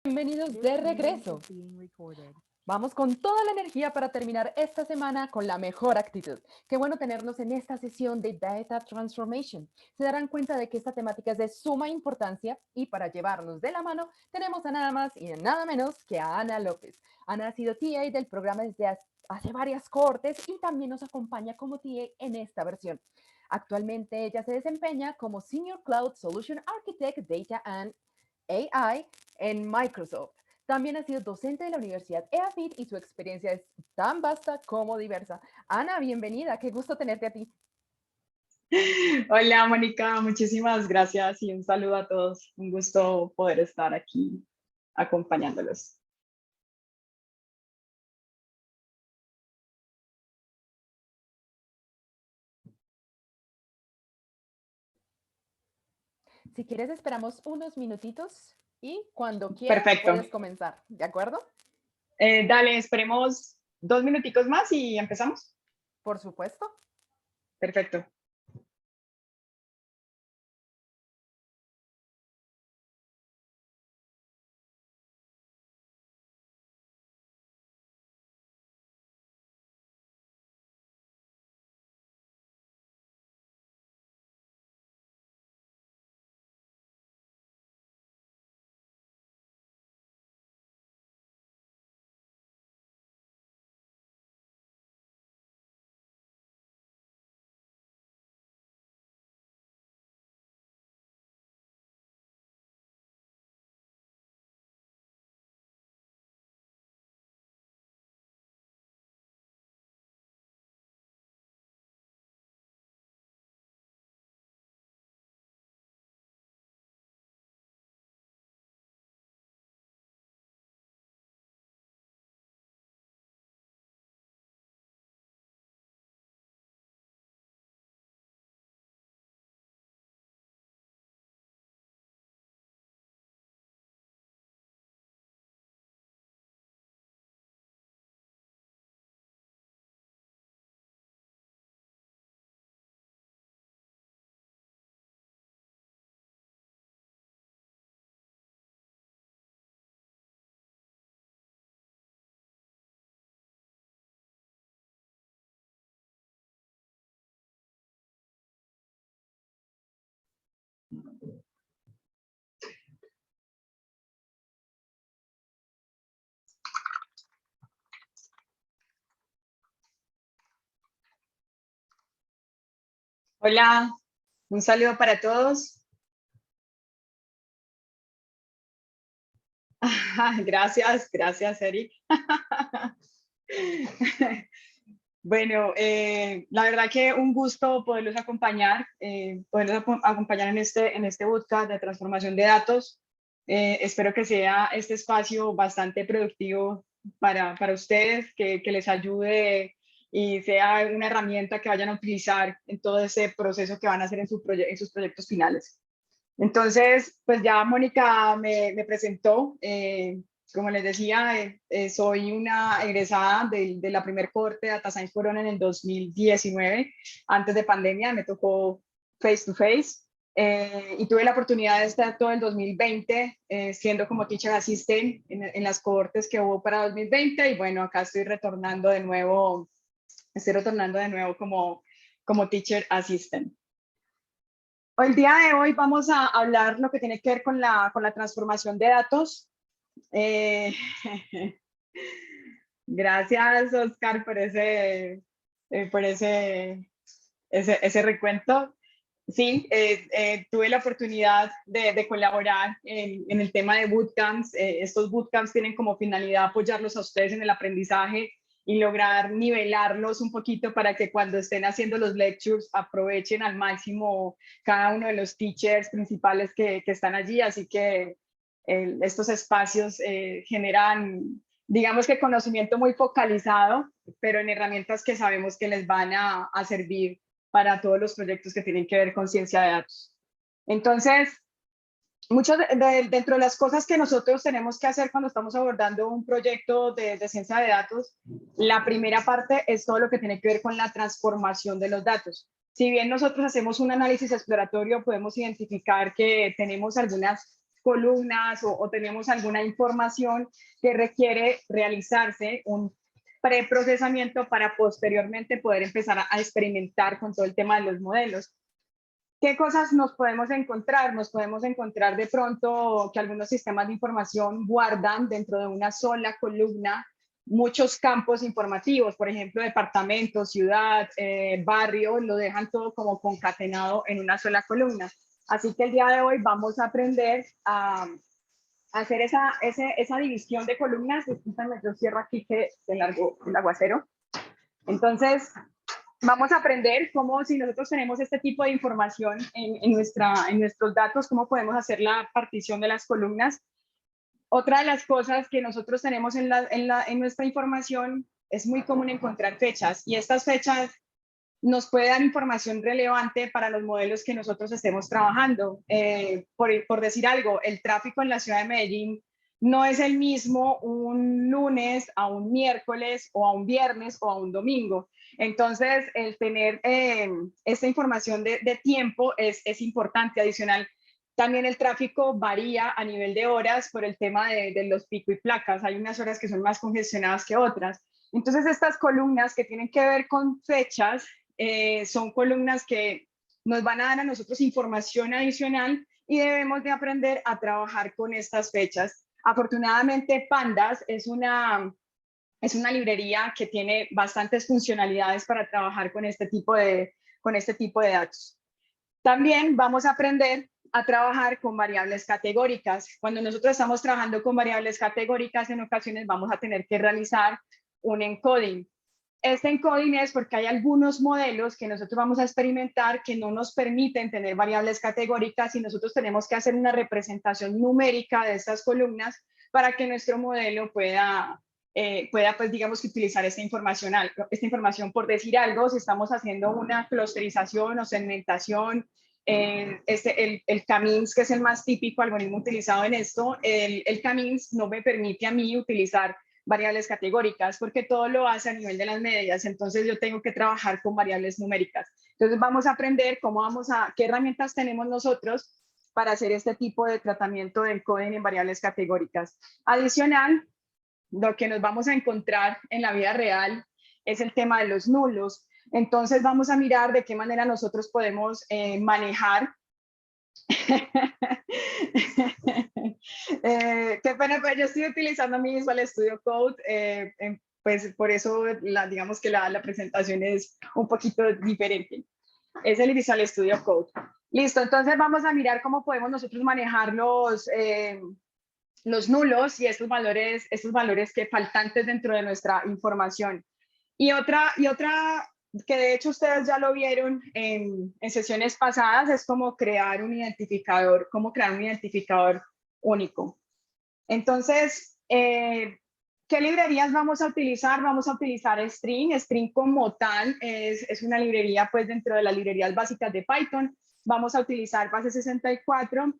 Bienvenidos de regreso. Vamos con toda la energía para terminar esta semana con la mejor actitud. Qué bueno tenerlos en esta sesión de Data Transformation. Se darán cuenta de que esta temática es de suma importancia y para llevarnos de la mano tenemos a nada más y a nada menos que a Ana López. Ana ha sido TA del programa desde hace varias cohortes y también nos acompaña como TA en esta versión. Actualmente ella se desempeña como Senior Cloud Solution Architect Data and AI en Microsoft. También ha sido docente de la Universidad EAFIT y su experiencia es tan vasta como diversa. Ana, bienvenida, qué gusto tenerte a ti. Hola, Mónica, muchísimas gracias y un saludo a todos. Un gusto poder estar aquí acompañándolos. Si quieres, esperamos unos minutitos y cuando quieras Perfecto. puedes comenzar, ¿de acuerdo? Dale, esperemos 2 minuticos más y empezamos. Por supuesto. Perfecto. Hola, un saludo para todos. Gracias, Eric. Bueno, la verdad que un gusto poderlos acompañar, acompañar en este bootcamp de transformación de datos. Espero que sea este espacio bastante productivo para ustedes, que les ayude y sea una herramienta que vayan a utilizar en todo ese proceso que van a hacer en sus proyectos finales. Entonces, pues ya Mónica me presentó. Como les decía, soy una egresada de la primer cohorte de Data Science Corona en el 2019. Antes de pandemia me tocó face to face. Y tuve la oportunidad de estar todo el 2020 siendo como teacher assistant en las cohortes que hubo para 2020. Y bueno, acá estoy retornando de nuevo como teacher assistant. El día de hoy vamos a hablar lo que tiene que ver con la transformación de datos. Eh, Gracias, Oscar, por ese recuento. Sí, tuve la oportunidad de colaborar en el tema de bootcamps. Estos bootcamps tienen como finalidad apoyarlos a ustedes en el aprendizaje y lograr nivelarlos un poquito para que cuando estén haciendo los lectures aprovechen al máximo cada uno de los teachers principales que están allí. Así que estos espacios generan, digamos que conocimiento muy focalizado, pero en herramientas que sabemos que les van a servir para todos los proyectos que tienen que ver con ciencia de datos. Entonces, dentro de las cosas que nosotros tenemos que hacer cuando estamos abordando un proyecto de ciencia de datos, la primera parte es todo lo que tiene que ver con la transformación de los datos. Si bien nosotros hacemos un análisis exploratorio, podemos identificar que tenemos algunas columnas o tenemos alguna información que requiere realizarse un preprocesamiento para posteriormente poder empezar a experimentar con todo el tema de los modelos. ¿Qué cosas nos podemos encontrar? Nos podemos encontrar de pronto que algunos sistemas de información guardan dentro de una sola columna muchos campos informativos, por ejemplo, departamento, ciudad, barrio, lo dejan todo como concatenado en una sola columna. Así que el día de hoy vamos a aprender a hacer esa división de columnas. Discúlpenme, yo cierro aquí que se largó el aguacero. Entonces, vamos a aprender cómo, si nosotros tenemos este tipo de información en nuestros datos, cómo podemos hacer la partición de las columnas. Otra de las cosas que nosotros tenemos en nuestra información es muy común encontrar fechas, y estas fechas nos puede dar información relevante para los modelos que nosotros estemos trabajando. Por decir algo, el tráfico en la ciudad de Medellín no es el mismo un lunes a un miércoles o a un viernes o a un domingo. Entonces, el tener esta información de tiempo es importante. Adicional, también el tráfico varía a nivel de horas por el tema de los pico y placas. Hay unas horas que son más congestionadas que otras. Entonces, estas columnas que tienen que ver con fechas son columnas que nos van a dar a nosotros información adicional y debemos de aprender a trabajar con estas fechas. Afortunadamente, Pandas es una librería que tiene bastantes funcionalidades para trabajar con este tipo de datos. También vamos a aprender a trabajar con variables categóricas. Cuando nosotros estamos trabajando con variables categóricas, en ocasiones vamos a tener que realizar un encoding. Este encoding es porque hay algunos modelos que nosotros vamos a experimentar que no nos permiten tener variables categóricas, y nosotros tenemos que hacer una representación numérica de estas columnas para que nuestro modelo pueda pues digamos que utilizar esta información. Por decir algo, si estamos haciendo una clusterización o segmentación, el Camins, que es el más típico algoritmo utilizado en esto, el Camins no me permite a mí utilizar variables categóricas porque todo lo hace a nivel de las medias. Entonces yo tengo que trabajar con variables numéricas. Entonces vamos a aprender qué herramientas tenemos nosotros para hacer este tipo de tratamiento de encoding en variables categóricas. Adicional, lo que nos vamos a encontrar en la vida real es el tema de los nulos. Entonces vamos a mirar de qué manera nosotros podemos manejar. Qué pena, pero yo estoy utilizando mi Visual Studio Code, pues por eso digamos que la presentación es un poquito diferente. Es el Visual Studio Code. Listo, entonces vamos a mirar cómo podemos nosotros manejar los nulos y estos valores que faltantes dentro de nuestra información. Y otra que de hecho ustedes ya lo vieron en sesiones pasadas, es cómo crear un identificador único. Entonces, ¿qué librerías vamos a utilizar? Vamos a utilizar String. String como tal es una librería pues dentro de las librerías básicas de Python. Vamos a utilizar base 64.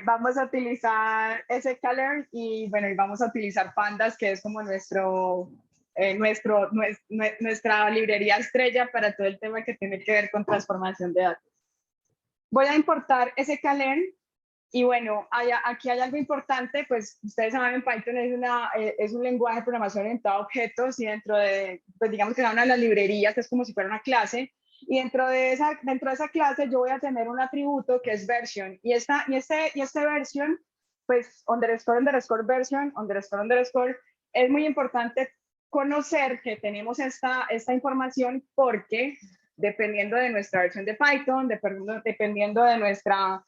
Vamos a utilizar sklearn y bueno, y vamos a utilizar Pandas, que es como nuestra librería estrella para todo el tema que tiene que ver con transformación de datos. Voy a importar sklearn y bueno, aquí hay algo importante, pues ustedes saben, Python es un lenguaje de programación orientado a objetos, y dentro de, pues digamos que una de las librerías es como si fuera una clase. Y dentro de esa clase yo voy a tener un atributo que es version, y este version, pues _version, __, es muy importante conocer que tenemos esta información, porque dependiendo de nuestra versión de Python, dependiendo de nuestra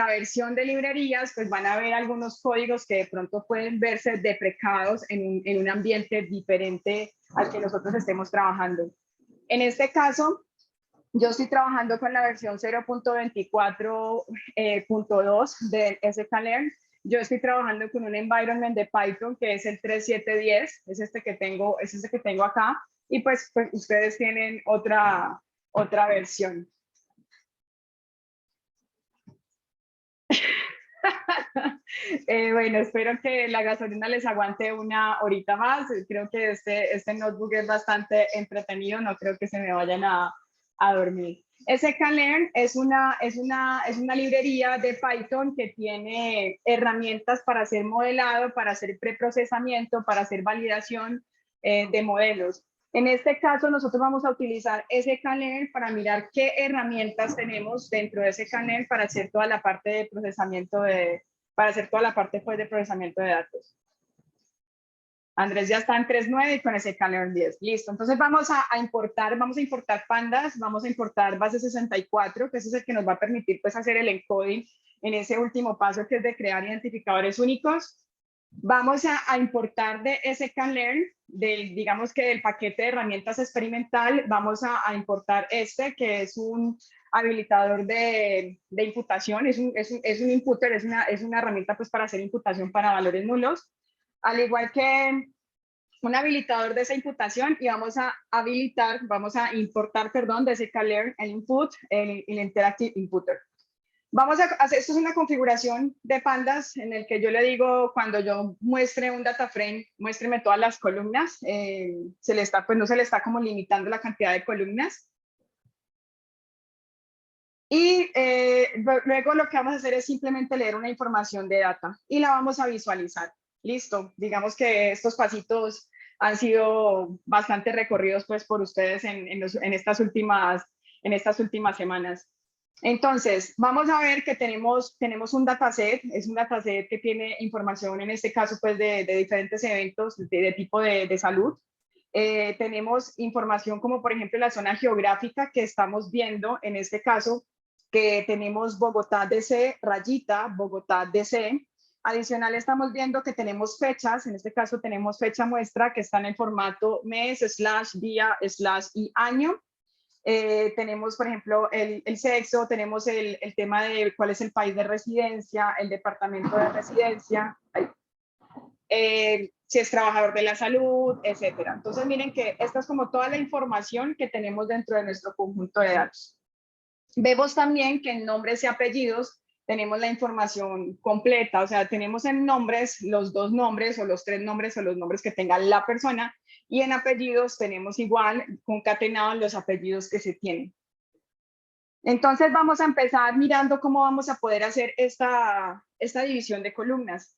versión de librerías, pues van a haber algunos códigos que de pronto pueden verse deprecados en un ambiente diferente al que nosotros estemos trabajando. En este caso, yo estoy trabajando con la versión 0.24.2 de sklearn. Yo estoy trabajando con un environment de Python que es el 3710, es este que tengo acá, y pues ustedes tienen otra versión. Bueno, espero que la gasolina les aguante una horita más. Creo que este notebook es bastante entretenido, no creo que se me vayan a dormir. sklearn es una librería de Python que tiene herramientas para hacer modelado, para hacer preprocesamiento, para hacer validación de modelos. En este caso, nosotros vamos a utilizar sklearn para mirar qué herramientas tenemos dentro de sklearn para hacer toda la parte de procesamiento pues, de procesamiento de datos. Andrés ya está en 3.9 y con sklearn 10. Listo. Entonces vamos a importar pandas, vamos a importar base 64, que ese es el que nos va a permitir pues hacer el encoding en ese último paso que es de crear identificadores únicos. Vamos a importar de sklearn, digamos que del paquete de herramientas experimental, vamos a importar este, que es un habilitador de imputación, es un imputer, es una herramienta pues para hacer imputación para valores nulos, al igual que un habilitador de esa imputación, y vamos a importar, de sklearn el input, el interactive imputer. Vamos a hacer, esto es una configuración de pandas en el que yo le digo, cuando yo muestre un data frame, muéstreme todas las columnas, no se le está como limitando la cantidad de columnas. Y luego lo que vamos a hacer es simplemente leer una información de data y la vamos a visualizar. Listo, digamos que estos pasitos han sido bastante recorridos pues por ustedes en estas últimas semanas. Entonces, vamos a ver que tenemos un dataset, es un dataset que tiene información, en este caso, pues de diferentes eventos de tipo de salud. Tenemos información como, por ejemplo, la zona geográfica que estamos viendo, en este caso, que tenemos Bogotá DC, rayita, Bogotá DC. Adicional, estamos viendo que tenemos fechas, en este caso tenemos fecha muestra que está en el formato mes, / día, / y año. Tenemos, por ejemplo, el sexo, tenemos el tema de cuál es el país de residencia, el departamento de residencia, si es trabajador de la salud, etcétera. Entonces, miren que esta es como toda la información que tenemos dentro de nuestro conjunto de datos. Vemos también que en nombres y apellidos tenemos la información completa, o sea, tenemos en nombres los 2 nombres o los 3 nombres o los nombres que tenga la persona, y en apellidos tenemos igual concatenados los apellidos que se tienen. Entonces vamos a empezar mirando cómo vamos a poder hacer esta división de columnas.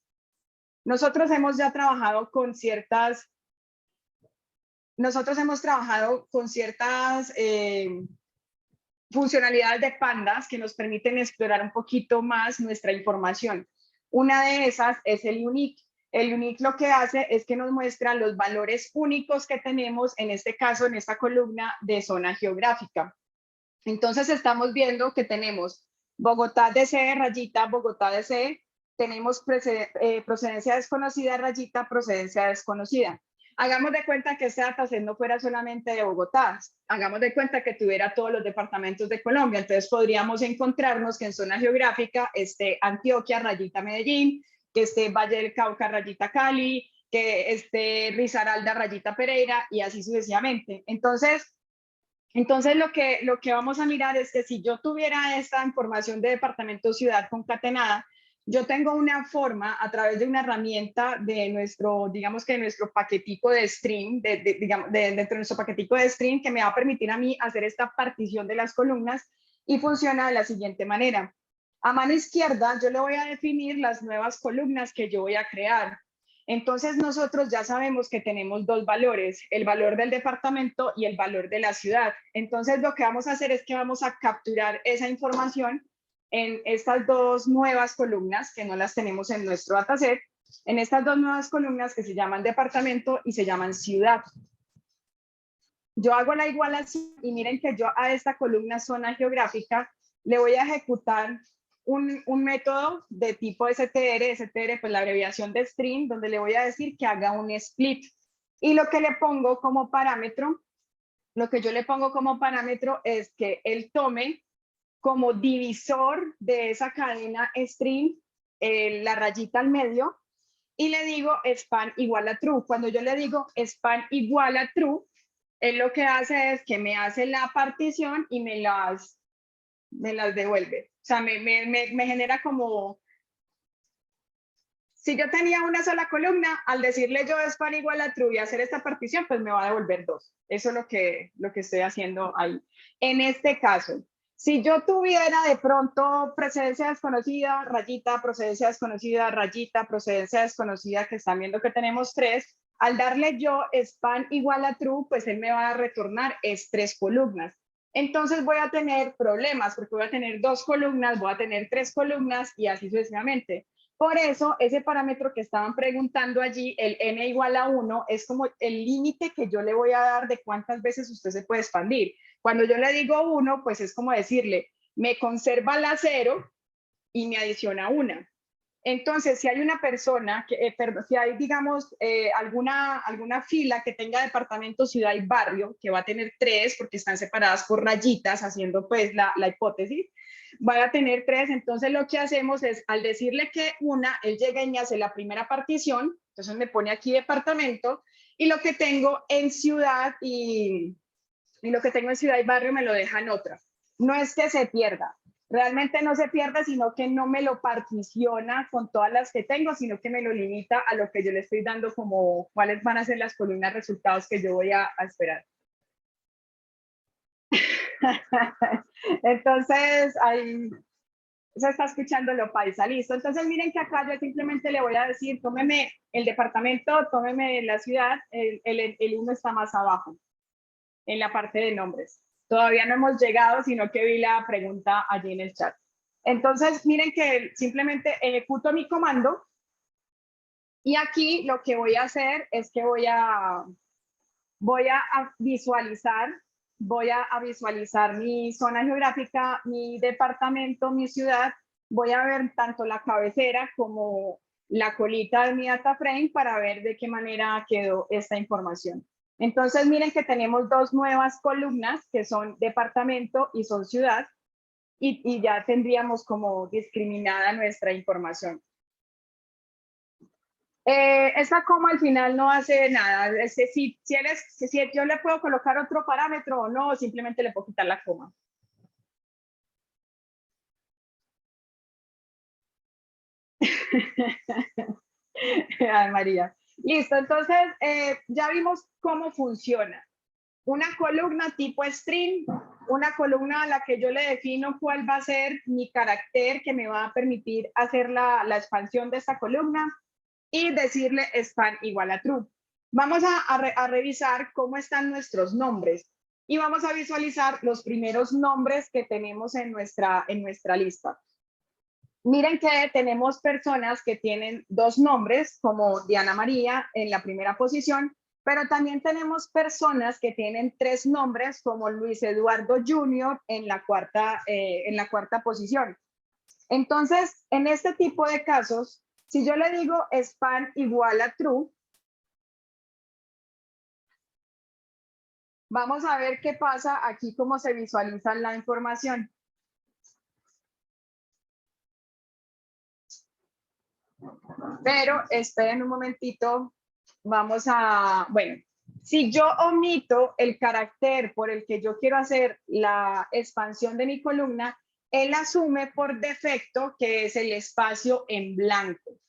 Nosotros hemos ya trabajado con ciertas funcionalidades de pandas que nos permiten explorar un poquito más nuestra información. Una de esas es el unique. El unique lo que hace es que nos muestra los valores únicos que tenemos, en este caso, en esta columna de zona geográfica. Entonces estamos viendo que tenemos Bogotá DC, rayita, Bogotá DC, tenemos procedencia desconocida, rayita, procedencia desconocida. Hagamos de cuenta que este dataset no fuera solamente de Bogotá, hagamos de cuenta que tuviera todos los departamentos de Colombia, entonces podríamos encontrarnos que en zona geográfica esté Antioquia, rayita Medellín, que esté Valle del Cauca, rayita Cali, que esté Risaralda, rayita Pereira, y así sucesivamente. Entonces lo que vamos a mirar es que si yo tuviera esta información de departamento ciudad concatenada, yo tengo una forma a través de una herramienta de nuestro, digamos que de nuestro paquetico de stream, dentro de nuestro paquetico de stream, que me va a permitir a mí hacer esta partición de las columnas, y funciona de la siguiente manera. A mano izquierda yo le voy a definir las nuevas columnas que yo voy a crear. Entonces nosotros ya sabemos que tenemos 2 valores, el valor del departamento y el valor de la ciudad. Entonces lo que vamos a hacer es que vamos a capturar esa información en estas 2 nuevas columnas que no las tenemos en nuestro dataset, en estas 2 nuevas columnas que se llaman departamento y se llaman ciudad. Yo hago la igualación y miren que yo a esta columna zona geográfica le voy a ejecutar un método de tipo str, pues la abreviación de string, donde le voy a decir que haga un split. Y lo que le pongo como parámetro, es que él tome como divisor de esa cadena string la rayita al medio, y le digo span igual a true. Cuando yo le digo span igual a true, él lo que hace es que me hace la partición y me las devuelve. O sea, me genera como, si yo tenía una sola columna, al decirle yo span igual a true y hacer esta partición, pues me va a devolver 2. Eso es lo que estoy haciendo ahí. En este caso, Si yo tuviera de pronto procedencia desconocida, rayita, procedencia desconocida, rayita, procedencia desconocida, que están viendo que tenemos 3, al darle yo span igual a true, pues él me va a retornar es 3 columnas. Entonces voy a tener problemas porque voy a tener 2 columnas, voy a tener 3 columnas y así sucesivamente. Por eso, ese parámetro que estaban preguntando allí, el n igual a 1, es como el límite que yo le voy a dar de cuántas veces usted se puede expandir. Cuando yo le digo 1, pues es como decirle, me conserva la 0 y me adiciona 1. Entonces, si hay una persona, perdón, si hay, digamos, alguna fila que tenga departamento, ciudad y barrio, que va a tener 3, porque están separadas por rayitas, haciendo pues la hipótesis, va a tener 3, entonces lo que hacemos es, al decirle que una, él llega y me hace la primera partición, entonces me pone aquí departamento, y lo que tengo en ciudad y lo que tengo en ciudad y barrio me lo deja en otra. No es que se pierda, realmente no se pierde, sino que no me lo particiona con todas las que tengo, sino que me lo limita a lo que yo le estoy dando como cuáles van a ser las columnas resultados que yo voy a esperar. Entonces, ahí se está escuchando lo paisa, listo. Entonces, miren que acá yo simplemente le voy a decir, tómeme el departamento, tómeme la ciudad, el 1 está más abajo, en la parte de nombres. Todavía no hemos llegado, sino que vi la pregunta allí en el chat. Entonces, miren que simplemente ejecuto mi comando y aquí lo que voy a hacer es que voy a visualizar, mi zona geográfica, mi departamento, mi ciudad. Voy a ver tanto la cabecera como la colita de mi data frame para ver de qué manera quedó esta información. Entonces, miren que tenemos 2 nuevas columnas que son departamento y son ciudad, y ya tendríamos como discriminada nuestra información. Esta coma al final no hace nada. Si yo le puedo colocar otro parámetro o no, simplemente le puedo quitar la coma. Ay, María. Listo, entonces ya vimos cómo funciona. Una columna tipo string, una columna a la que yo le defino cuál va a ser mi carácter que me va a permitir hacer la expansión de esta columna y decirle span igual a true. Vamos a revisar cómo están nuestros nombres y vamos a visualizar los primeros nombres que tenemos en nuestra lista. Miren que tenemos personas que tienen 2 nombres, como Diana María en la primera posición, pero también tenemos personas que tienen 3 nombres, como Luis Eduardo Jr. en la cuarta posición. Entonces, en este tipo de casos, si yo le digo span igual a true, vamos a ver qué pasa aquí, cómo se visualiza la información. Pero esperen un momentito, bueno, si yo omito el carácter por el que yo quiero hacer la expansión de mi columna, él asume por defecto que es el espacio en blanco.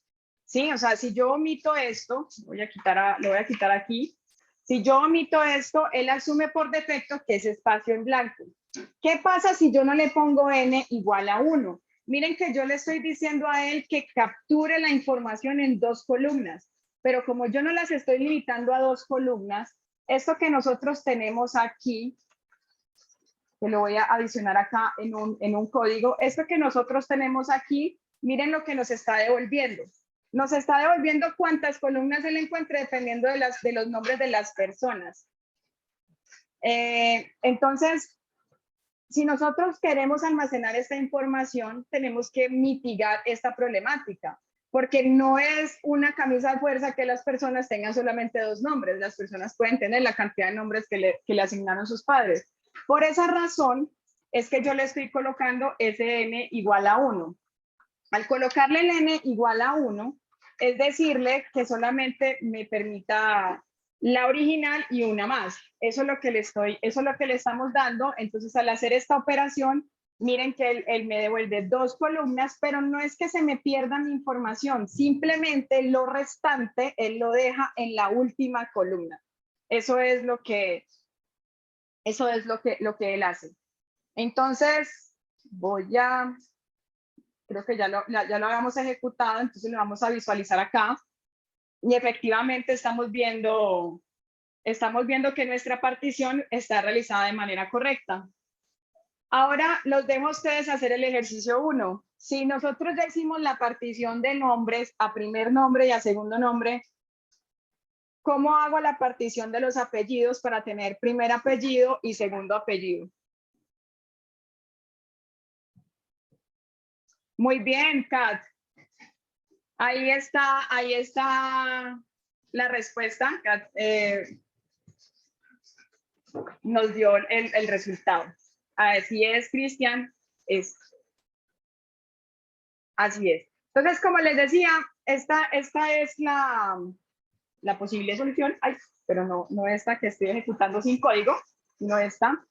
¿Sí? O sea, si yo omito esto, lo voy a quitar aquí. Si yo omito esto, él asume por defecto que es espacio en blanco. ¿Qué pasa si yo no le pongo n igual a 1? Miren que yo le estoy diciendo a él que capture la información en 2 columnas, pero como yo no las estoy limitando a 2 columnas, esto que nosotros tenemos aquí, que lo voy a adicionar acá en un código, esto que nosotros tenemos aquí, miren lo que nos está devolviendo. Nos está devolviendo cuántas columnas él encuentre dependiendo de los nombres de las personas. Entonces, si nosotros queremos almacenar esta información, tenemos que mitigar esta problemática, porque no es una camisa de fuerza que las personas tengan solamente 2 nombres. Las personas pueden tener la cantidad de nombres que le asignaron sus padres. Por esa razón es que yo le estoy colocando ese n igual a 1. Al colocarle el n igual a 1, es decirle que solamente me permita la original y una más. Eso es lo que le estamos dando. Entonces, al hacer esta operación, miren que él me devuelve 2 columnas, pero no es que se me pierda mi información, simplemente lo restante él lo deja en la última columna. Eso es lo que él hace. Entonces, creo que ya lo habíamos ejecutado, entonces lo vamos a visualizar acá. Y efectivamente estamos viendo que nuestra partición está realizada de manera correcta. Ahora los dejo a ustedes hacer el ejercicio 1. Si nosotros ya hicimos la partición de nombres a primer nombre y a segundo nombre, ¿cómo hago la partición de los apellidos para tener primer apellido y segundo apellido? Muy bien, Kat. Ahí está la respuesta. Kat, nos dio el resultado. Así es, Cristian. Así es. Entonces, como les decía, esta es la posible solución. Ay, pero no esta que estoy ejecutando sin código, no esta.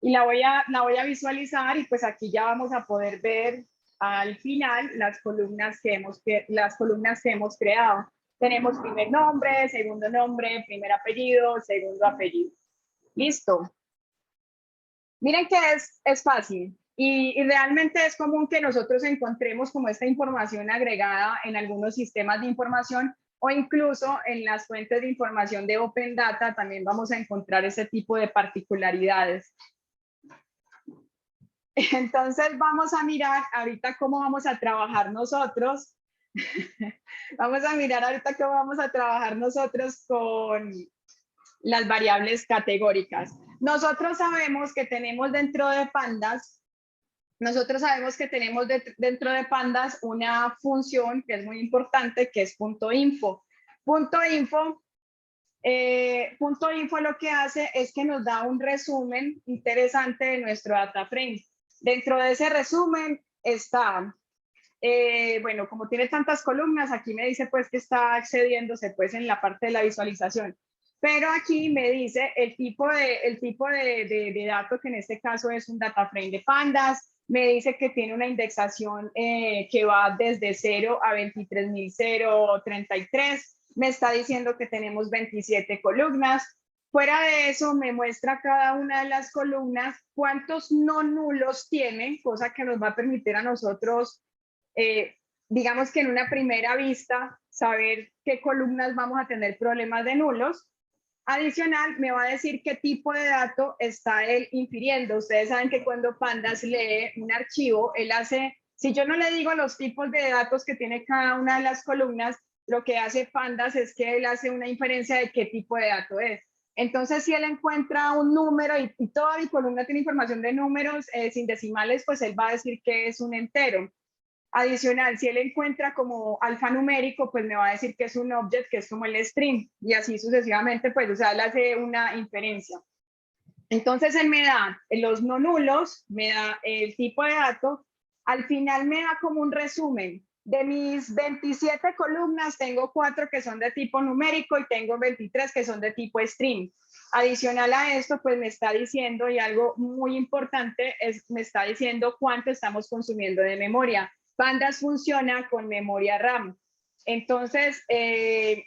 Y la voy a visualizar y pues aquí ya vamos a poder ver al final las columnas que hemos creado. Tenemos primer nombre, segundo nombre, primer apellido, segundo apellido. Listo. Miren que es fácil y realmente es común que nosotros encontremos como esta información agregada en algunos sistemas de información o incluso en las fuentes de información de Open Data también vamos a encontrar ese tipo de particularidades. Entonces vamos a mirar ahorita cómo vamos a trabajar nosotros. Vamos a mirar ahorita cómo vamos a trabajar nosotros con las variables categóricas. Nosotros sabemos que tenemos dentro de Pandas una función que es muy importante, que es .info. Punto info lo que hace es que nos da un resumen interesante de nuestro data frame. Dentro de ese resumen está, bueno, como tiene tantas columnas, aquí me dice pues que está excediéndose pues en la parte de la visualización. Pero aquí me dice el tipo de dato, que en este caso es un data frame de Pandas. Me dice que tiene una indexación que va desde 0 a 23.033. Me está diciendo que tenemos 27 columnas. Fuera de eso, me muestra cada una de las columnas cuántos no nulos tiene, cosa que nos va a permitir a nosotros, digamos que en una primera vista, saber qué columnas vamos a tener problemas de nulos. Adicional, me va a decir qué tipo de dato está él infiriendo. Ustedes saben que cuando Pandas lee un archivo, él hace, si yo no le digo los tipos de datos que tiene cada una de las columnas, lo que hace Pandas es que él hace una inferencia de qué tipo de dato es. Entonces, si él encuentra un número y toda mi columna tiene información de números sin decimales, pues él va a decir que es un entero. Adicional, si él encuentra como alfanumérico, pues me va a decir que es un object, que es como el string, y así sucesivamente, pues, o sea, él hace una inferencia. Entonces, él me da los no nulos, me da el tipo de dato, al final me da como un resumen. De mis 27 columnas, tengo 4 que son de tipo numérico y tengo 23 que son de tipo string. Adicional a esto, pues me está diciendo, y algo muy importante, me está diciendo cuánto estamos consumiendo de memoria. Pandas funciona con memoria RAM. Entonces,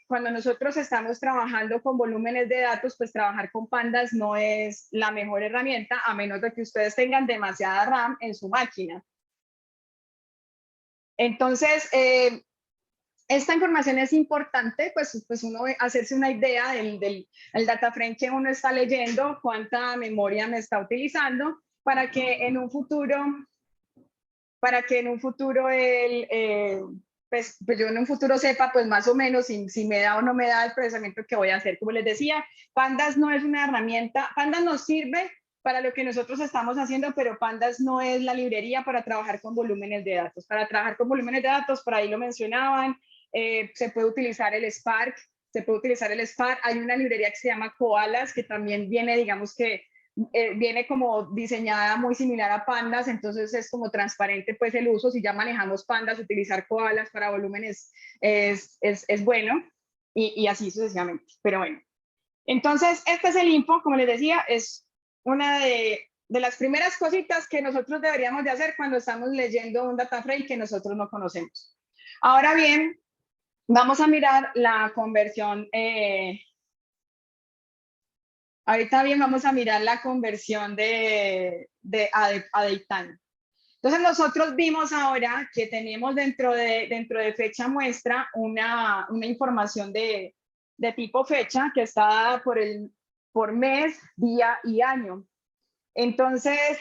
cuando nosotros estamos trabajando con volúmenes de datos, pues trabajar con Pandas no es la mejor herramienta, a menos de que ustedes tengan demasiada RAM en su máquina. Entonces, esta información es importante, pues uno hacerse una idea del data frame que uno está leyendo, cuánta memoria me está utilizando, para que en un futuro pues yo en un futuro sepa pues más o menos si me da o no me da el procesamiento que voy a hacer. Como les decía, Pandas no es una herramienta, Pandas nos sirve para lo que nosotros estamos haciendo, pero Pandas no es la librería para trabajar con volúmenes de datos. Para trabajar con volúmenes de datos, por ahí lo mencionaban, se puede utilizar el Spark, hay una librería que se llama Koalas, que también viene, digamos que, viene como diseñada muy similar a Pandas, entonces es como transparente pues el uso. Si ya manejamos Pandas, utilizar Koalas para volúmenes es bueno, y así sucesivamente. Pero bueno, entonces este es el info, como les decía, es una de las primeras cositas que nosotros deberíamos de hacer cuando estamos leyendo un data frame que nosotros no conocemos. Ahora bien, vamos a mirar la conversión Ahorita bien vamos a mirar la conversión a datetime. Entonces nosotros vimos ahora que tenemos dentro de fecha muestra una información de tipo fecha que está dada por mes, día y año. Entonces,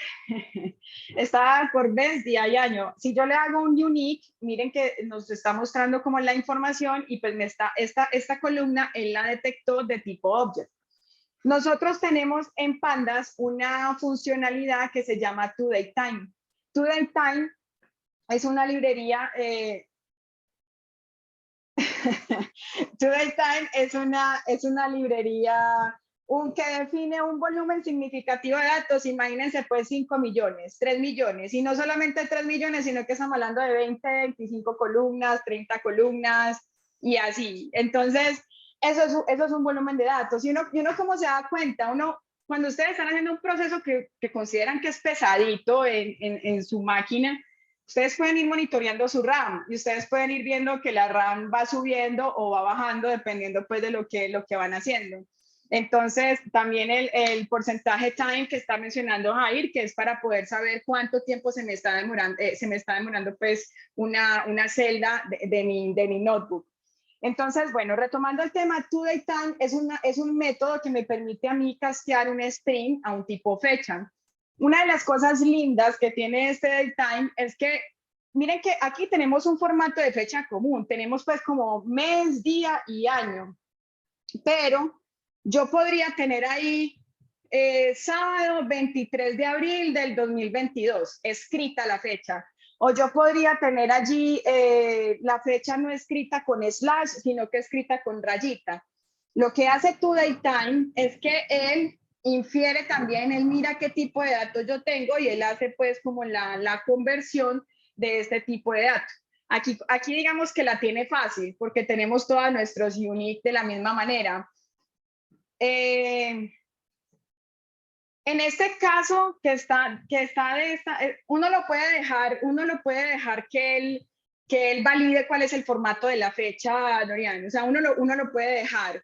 está dada por mes, día y año. Si yo le hago un unique, miren que nos está mostrando como la información y pues esta columna él la detectó de tipo object. Nosotros tenemos en Pandas una funcionalidad que se llama toDateTime. toDateTime es una librería, toDateTime es una librería que define un volumen significativo de datos. Imagínense pues 5 millones, 3 millones, y no solamente 3 millones, sino que estamos hablando de 20, 25 columnas, 30 columnas y así. Entonces, eso es un volumen de datos. Y uno cómo se da cuenta, cuando ustedes están haciendo un proceso que consideran que es pesadito en su máquina, ustedes pueden ir monitoreando su RAM y ustedes pueden ir viendo que la RAM va subiendo o va bajando dependiendo pues de lo que van haciendo. Entonces, también el porcentaje time que está mencionando Jair, que es para poder saber cuánto tiempo se me está demorando pues una celda de mi notebook. Entonces, bueno, retomando el tema, toDateTime es un método que me permite a mí castear un string a un tipo fecha. Una de las cosas lindas que tiene este datetime es que, miren que aquí tenemos un formato de fecha común. Tenemos pues como mes, día y año. Pero yo podría tener ahí sábado 23 de abril del 2022, escrita la fecha. O yo podría tener allí la fecha no escrita con slash, sino que escrita con rayita. Lo que hace toDateTime es que él infiere también, él mira qué tipo de datos yo tengo y él hace pues como la conversión de este tipo de datos. Aquí digamos que la tiene fácil porque tenemos todos nuestros unique de la misma manera. En este caso uno lo puede dejar que él valide cuál es el formato de la fecha, Dorian. O sea, uno lo puede dejar.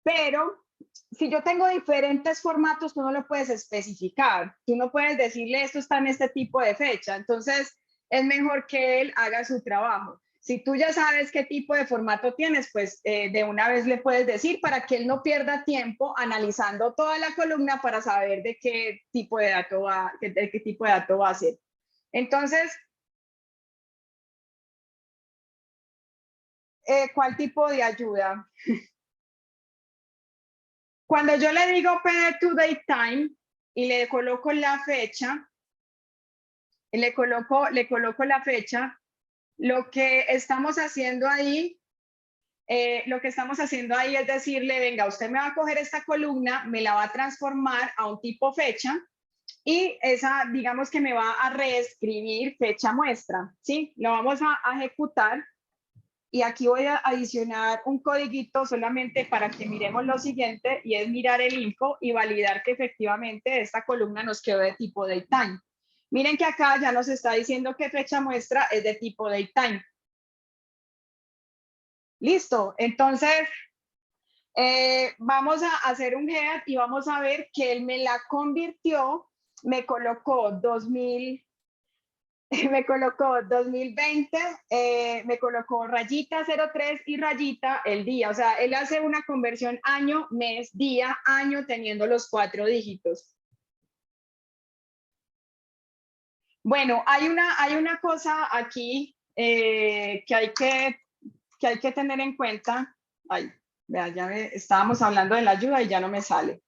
Pero si yo tengo diferentes formatos, tú no lo puedes especificar. Tú no puedes decirle esto está en este tipo de fecha. Entonces, es mejor que él haga su trabajo. Si tú ya sabes qué tipo de formato tienes, pues de una vez le puedes decir para que él no pierda tiempo analizando toda la columna para saber de qué tipo de dato va a ser. Entonces, ¿cuál tipo de ayuda? Cuando yo le digo PD toDateTime y le coloco la fecha, le coloco la fecha, lo que estamos haciendo ahí es decirle, venga, usted me va a coger esta columna, me la va a transformar a un tipo fecha y esa, digamos que me va a reescribir fecha muestra, ¿sí? Lo vamos a ejecutar y aquí voy a adicionar un codiguito solamente para que miremos lo siguiente y es mirar el info y validar que efectivamente esta columna nos quedó de tipo datetime. Miren que acá ya nos está diciendo que fecha muestra es de tipo datetime. Listo, entonces vamos a hacer un head y vamos a ver que él me la convirtió, me colocó 2000, me colocó 2020, me colocó rayita 03 y rayita el día. O sea, él hace una conversión año, mes, día, año, teniendo los 4 dígitos. Bueno, hay una cosa aquí que hay que tener en cuenta. Ay, vea, estábamos hablando de la ayuda y ya no me sale.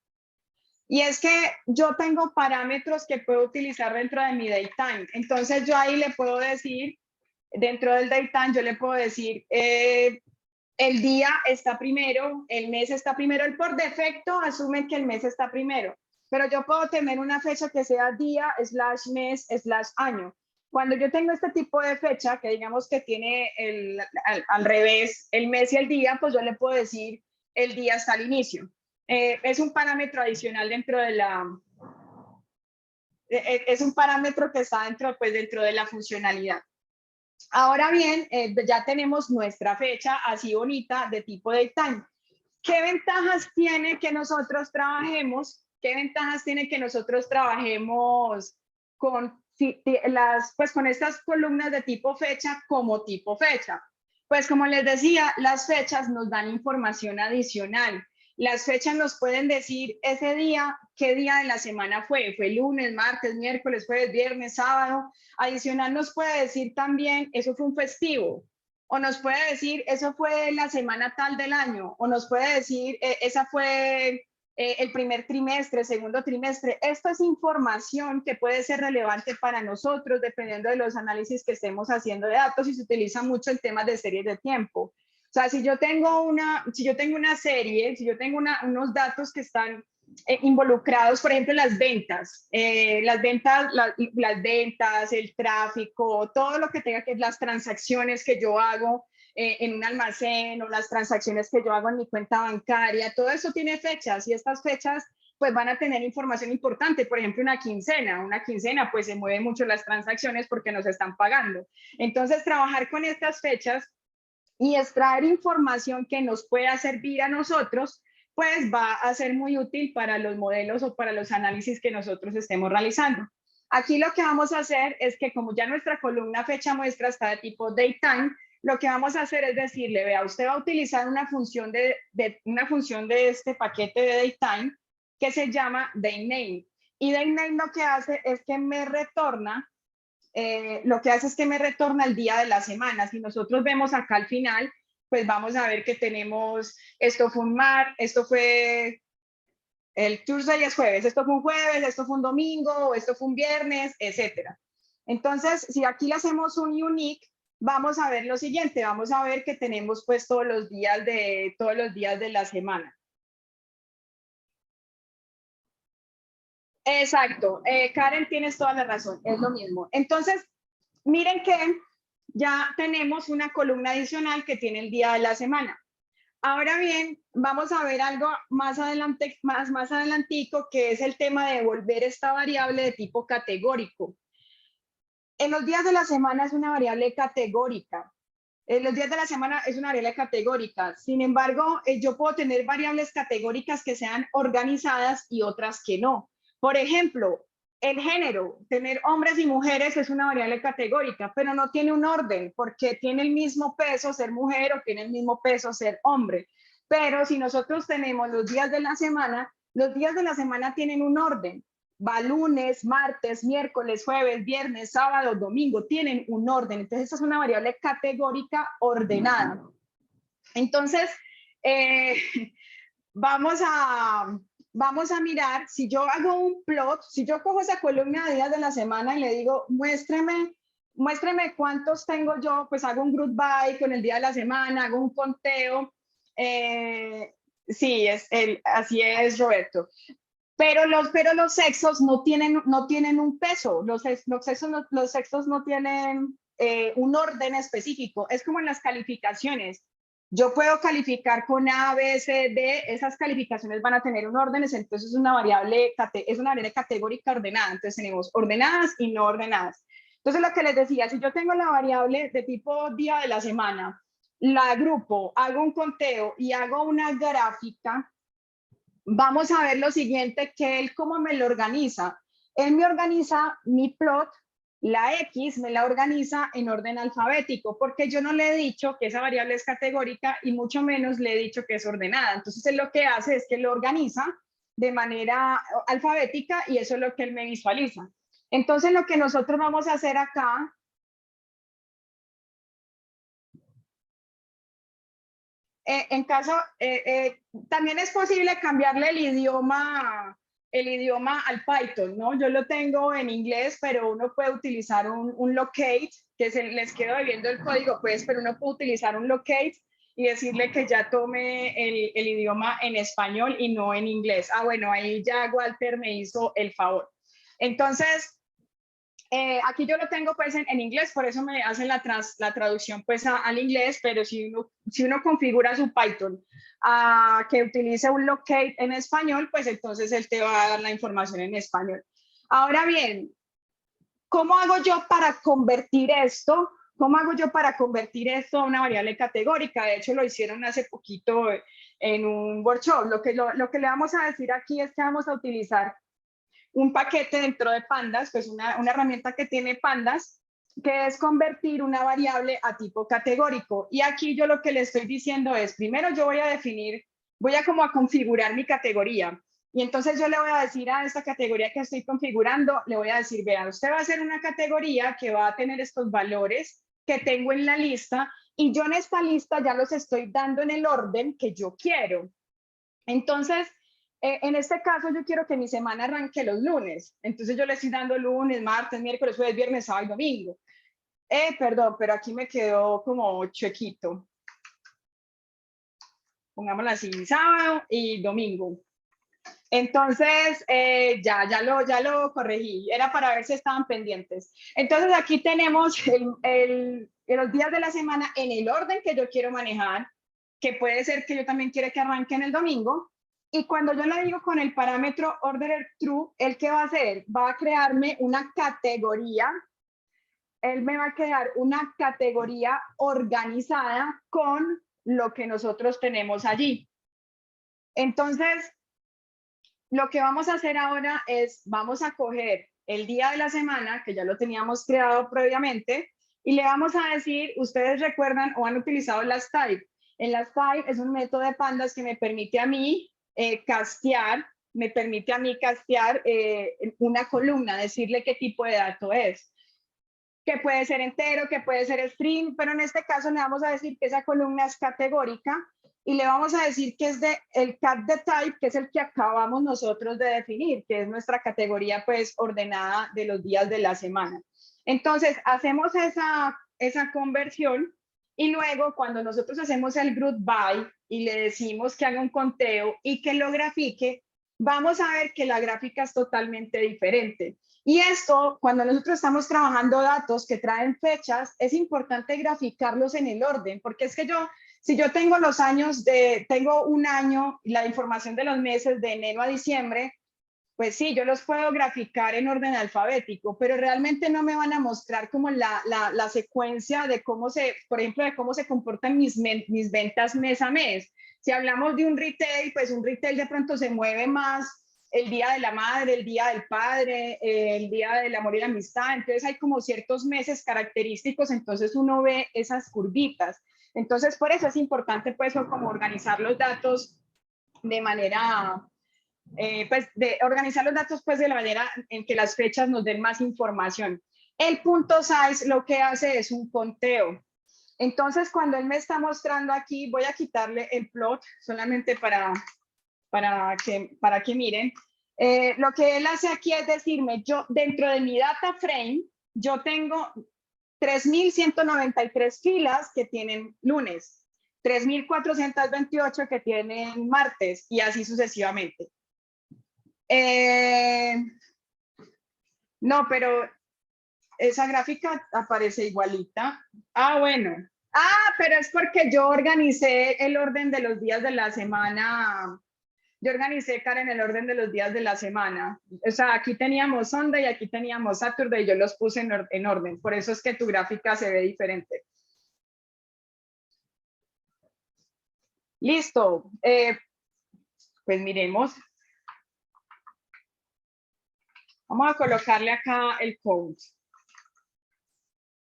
Y es que yo tengo parámetros que puedo utilizar dentro de mi datetime. Entonces yo ahí le puedo decir, dentro del datetime, yo le puedo decir, el día está primero, el mes está primero. Él por defecto asume que el mes está primero. Pero yo puedo tener una fecha que sea día, slash mes, slash año. Cuando yo tengo este tipo de fecha, que digamos que tiene al revés el mes y el día, pues yo le puedo decir el día está al inicio. Es un parámetro adicional dentro de es un parámetro que está dentro de la funcionalidad. Ahora bien, ya tenemos nuestra fecha así bonita de tipo datetime. ¿Qué ventajas tiene que nosotros trabajemos? ¿Qué ventajas tiene que nosotros trabajemos con pues con estas columnas de tipo fecha como tipo fecha? Pues como les decía, las fechas nos dan información adicional. Las fechas nos pueden decir ese día, qué día de la semana fue. Fue lunes, martes, miércoles, jueves, viernes, sábado. Adicional nos puede decir también, eso fue un festivo. O nos puede decir, eso fue la semana tal del año. O nos puede decir, esa fue el primer trimestre, segundo trimestre. Esto es información que puede ser relevante para nosotros dependiendo de los análisis que estemos haciendo de datos y se utiliza mucho en temas de series de tiempo. O sea, si yo tengo una serie, si yo tengo unos datos que están involucrados, por ejemplo, las ventas, las ventas, el tráfico, todo lo que tenga que las transacciones que yo hago en un almacén o las transacciones que yo hago en mi cuenta bancaria, todo eso tiene fechas y estas fechas pues van a tener información importante, por ejemplo, una quincena pues se mueven mucho las transacciones porque nos están pagando. Entonces, trabajar con estas fechas y extraer información que nos pueda servir a nosotros, pues va a ser muy útil para los modelos o para los análisis que nosotros estemos realizando. Aquí lo que vamos a hacer es que como ya nuestra columna fecha muestra está de tipo datetime, lo que vamos a hacer es decirle, vea, usted va a utilizar una función de este paquete de datetime que se llama datename. Y datename lo que hace es que me retorna el día de la semana. Si nosotros vemos acá al final, pues vamos a ver que tenemos, esto fue el Tuesday es jueves, esto fue un jueves, esto fue un domingo, esto fue un viernes, etcétera. Entonces, si aquí le hacemos un unique, vamos a ver lo siguiente, vamos a ver que tenemos pues todos los días de la semana. Exacto, Karen, tienes toda la razón, es lo mismo. Entonces, miren que ya tenemos una columna adicional que tiene el día de la semana. Ahora bien, vamos a ver algo más adelante, más adelantico, que es el tema de devolver esta variable de tipo categórico. En los días de la semana es una variable categórica. En los días de la semana es una variable categórica. Sin embargo, yo puedo tener variables categóricas que sean organizadas y otras que no. Por ejemplo, el género, tener hombres y mujeres es una variable categórica, pero no tiene un orden porque tiene el mismo peso ser mujer o tiene el mismo peso ser hombre. Pero si nosotros tenemos los días de la semana tienen un orden. Va lunes, martes, miércoles, jueves, viernes, sábado, domingo, tienen un orden. Entonces, esta es una variable categórica ordenada. Entonces, vamos a mirar, si yo hago un plot, si yo cojo esa columna de días de la semana y le digo, muéstreme cuántos tengo yo, pues hago un group by con el día de la semana, hago un conteo. Sí, así es, Roberto. Pero los sexos no tienen un peso, los sexos no tienen un orden específico, es como en las calificaciones. Yo puedo calificar con A, B, C, D, esas calificaciones van a tener un orden, entonces es una variable categórica ordenada, entonces tenemos ordenadas y no ordenadas. Entonces lo que les decía, si yo tengo la variable de tipo día de la semana, la agrupo, hago un conteo y hago una gráfica, vamos a ver lo siguiente, que él cómo me lo organiza. Él me organiza mi plot, la X me la organiza en orden alfabético, porque yo no le he dicho que esa variable es categórica y mucho menos le he dicho que es ordenada. Entonces él lo que hace es que lo organiza de manera alfabética y eso es lo que él me visualiza. Entonces lo que nosotros vamos a hacer acá en caso, también es posible cambiarle el idioma al Python, ¿no? Yo lo tengo en inglés, pero uno puede utilizar un locate, que les quedo viendo el código, pues, pero uno puede utilizar un locate y decirle que ya tome el idioma en español y no en inglés. Ah, bueno, ahí ya Walter me hizo el favor. Entonces, aquí yo lo tengo pues en inglés, por eso me hacen la traducción pues al inglés, pero si uno configura su Python que utilice un locate en español, pues entonces él te va a dar la información en español. Ahora bien, ¿cómo hago yo para convertir esto ¿cómo hago yo para convertir esto a una variable categórica? De hecho, lo hicieron hace poquito en un workshop. Lo que le vamos a decir aquí es que vamos a utilizar un paquete dentro de Pandas, pues una herramienta que tiene Pandas, que es convertir una variable a tipo categórico. Y aquí yo lo que le estoy diciendo es, primero yo voy a definir, voy a como a configurar mi categoría. Y entonces yo le voy a decir a esta categoría que estoy configurando, le voy a decir, vean, usted va a hacer una categoría que va a tener estos valores que tengo en la lista y yo en esta lista ya los estoy dando en el orden que yo quiero. Entonces, en este caso yo quiero que mi semana arranque los lunes. Entonces yo le estoy dando lunes, martes, miércoles, jueves, viernes, sábado y domingo. Perdón, pero aquí me quedó como chuequito. Pongámoslo así, sábado y domingo. Entonces, ya lo corregí. Era para ver si estaban pendientes. Entonces, aquí tenemos los días de la semana en el orden que yo quiero manejar, que puede ser que yo también quiera que arranque en el domingo. Y cuando yo le digo con el parámetro ordered true, ¿él qué va a hacer? Va a crearme una categoría. Él me va a crear una categoría organizada con lo que nosotros tenemos allí. Entonces, lo que vamos a hacer ahora es, vamos a coger el día de la semana, que ya lo teníamos creado previamente, y le vamos a decir, ustedes recuerdan o han utilizado las type. En las type es un método de Pandas que me permite a mí castear, una columna, decirle qué tipo de dato es. Que puede ser entero, que puede ser string, pero en este caso le vamos a decir que esa columna es categórica y le vamos a decir que es el cat de type, que es el que acabamos nosotros de definir, que es nuestra categoría pues ordenada de los días de la semana. Entonces hacemos esa conversión y luego cuando nosotros hacemos el group by y le decimos que haga un conteo y que lo grafique, vamos a ver que la gráfica es totalmente diferente. Y esto, cuando nosotros estamos trabajando datos que traen fechas, es importante graficarlos en el orden, porque es que si yo tengo los años tengo un año, la información de los meses de enero a diciembre, pues sí, yo los puedo graficar en orden alfabético, pero realmente no me van a mostrar como la secuencia de por ejemplo, de cómo se comportan mis ventas mes a mes. Si hablamos de un retail, pues un retail de pronto se mueve más el día de la madre, el día del padre, el día del amor y la amistad. Entonces hay como ciertos meses característicos, entonces uno ve esas curvitas. Entonces por eso es importante pues como organizar los datos de manera... pues de organizar los datos pues de la manera en que las fechas nos den más información. El punto size lo que hace es un conteo. Entonces cuando él me está mostrando aquí, voy a quitarle el plot solamente para que miren. Lo que él hace aquí es decirme, yo dentro de mi data frame, yo tengo 3.193 filas que tienen lunes, 3.428 que tienen martes y así sucesivamente. No, pero esa gráfica aparece igualita. Ah, bueno. Ah, pero es porque yo organicé el orden de los días de la semana. Yo organicé, Karen, el orden de los días de la semana. O sea, aquí teníamos Sunday y aquí teníamos Saturday. Yo los puse en orden. Por eso es que tu gráfica se ve diferente. Listo. Pues miremos. Vamos a colocarle acá el code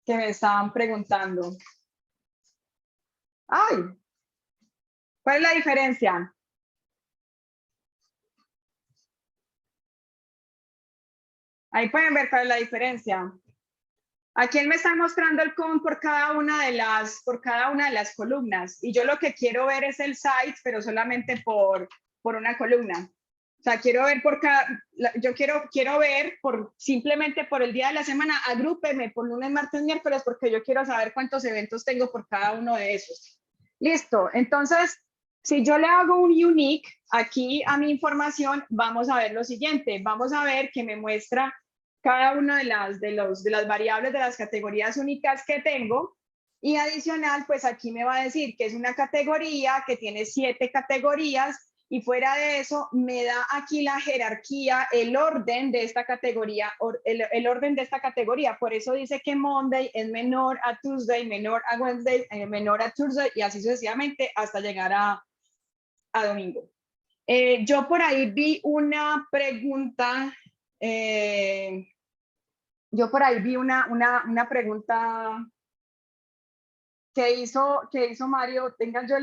que me estaban preguntando. ¡Ay! ¿Cuál es la diferencia? Ahí pueden ver cuál es la diferencia. Aquí él me está mostrando el code por cada una de las columnas. Y yo lo que quiero ver es el size, pero solamente por una columna. O sea, quiero ver quiero ver simplemente por el día de la semana, agrúpeme por lunes, martes, miércoles, porque yo quiero saber cuántos eventos tengo por cada uno de esos. Listo. Entonces, si yo le hago un unique aquí a mi información, vamos a ver lo siguiente. Vamos a ver que me muestra cada una de las variables de las categorías únicas que tengo. Y adicional, pues aquí me va a decir que es una categoría que tiene 7 categorías y fuera de eso me da aquí la jerarquía, el orden de esta categoría, el orden de esta categoría. Por eso dice que Monday es menor a Tuesday, menor a Wednesday, menor a Thursday y así sucesivamente hasta llegar a domingo. Yo por ahí vi una pregunta, una pregunta que hizo Mario. Tengan, yo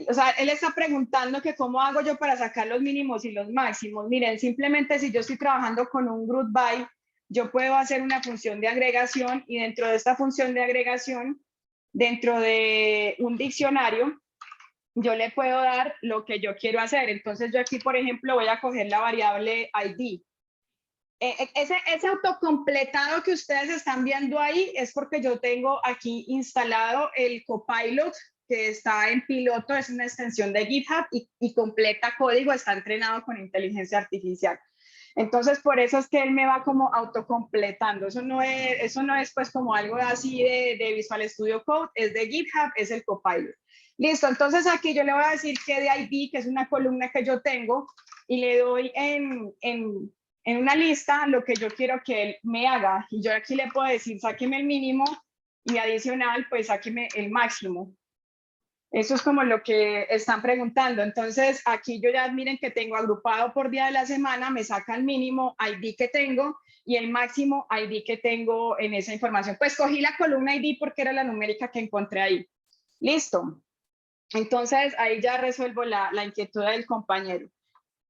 o sea, él está preguntando que cómo hago yo para sacar los mínimos y los máximos. Miren, simplemente si yo estoy trabajando con un group by, yo puedo hacer una función de agregación y dentro de esta función de agregación, dentro de un diccionario, yo le puedo dar lo que yo quiero hacer. Entonces yo aquí, por ejemplo, voy a coger la variable ID. Ese autocompletado que ustedes están viendo ahí es porque yo tengo aquí instalado el Copilot que está en piloto, es una extensión de GitHub y completa código, está entrenado con inteligencia artificial. Entonces, por eso es que él me va como autocompletando. Eso no es pues como algo así de Visual Studio Code, es de GitHub, es el Copilot. Listo, entonces aquí yo le voy a decir que de ID, que es una columna que yo tengo, y le doy en una lista lo que yo quiero que él me haga. Y yo aquí le puedo decir, sáqueme el mínimo y adicional, pues sáqueme el máximo. Eso es como lo que están preguntando. Entonces, aquí yo ya miren que tengo agrupado por día de la semana, me saca el mínimo ID que tengo y el máximo ID que tengo en esa información. Pues cogí la columna ID porque era la numérica que encontré ahí. Listo. Entonces, ahí ya resuelvo la inquietud del compañero.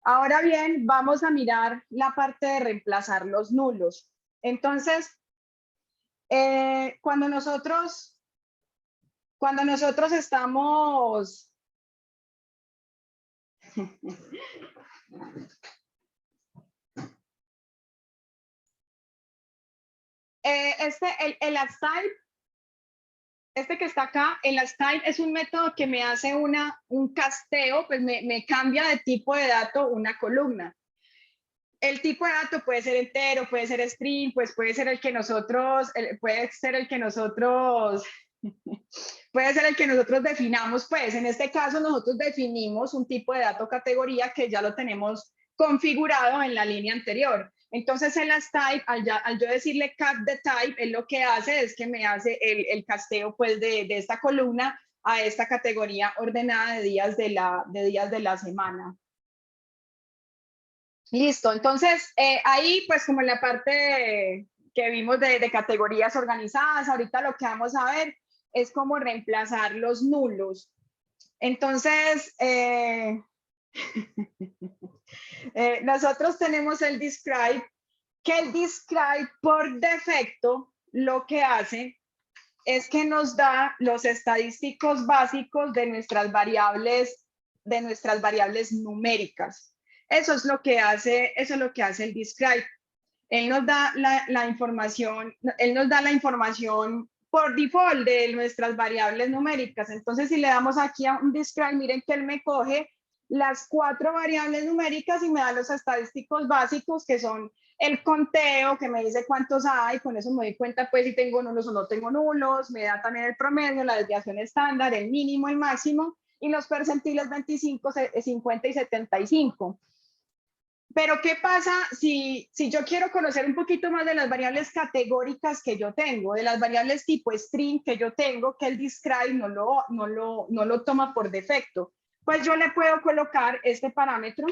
Ahora bien, vamos a mirar la parte de reemplazar los nulos. Entonces, cuando nosotros estamos... el ASType, este que está acá, el ASType es un método que me hace un casteo, pues me cambia de tipo de dato una columna. El tipo de dato puede ser entero, puede ser string, pues puede ser el que nosotros definamos, pues en este caso nosotros definimos un tipo de dato categoría que ya lo tenemos configurado en la línea anterior. Entonces el ASType, al yo decirle cat the type, él lo que hace es que me hace el casteo pues de esta columna a esta categoría ordenada de días de la semana. Listo, entonces ahí pues como en la parte que vimos de categorías organizadas, ahorita lo que vamos a ver es cómo reemplazar los nulos. Entonces, nosotros tenemos el describe, que el describe por defecto lo que hace es que nos da los estadísticos básicos de nuestras variables numéricas. Eso es lo que hace el describe. Él nos da la información por default de nuestras variables numéricas. Entonces, si le damos aquí a un describe, miren que él me coge las 4 variables numéricas y me da los estadísticos básicos, que son el conteo, que me dice cuántos hay, con eso me doy cuenta pues si tengo nulos o no tengo nulos, me da también el promedio, la desviación estándar, el mínimo, el máximo, y los percentiles 25, 50 y 75. Pero ¿qué pasa si yo quiero conocer un poquito más de las variables categóricas que yo tengo, de las variables tipo string que yo tengo, que el describe no lo toma por defecto? Pues yo le puedo colocar este parámetro,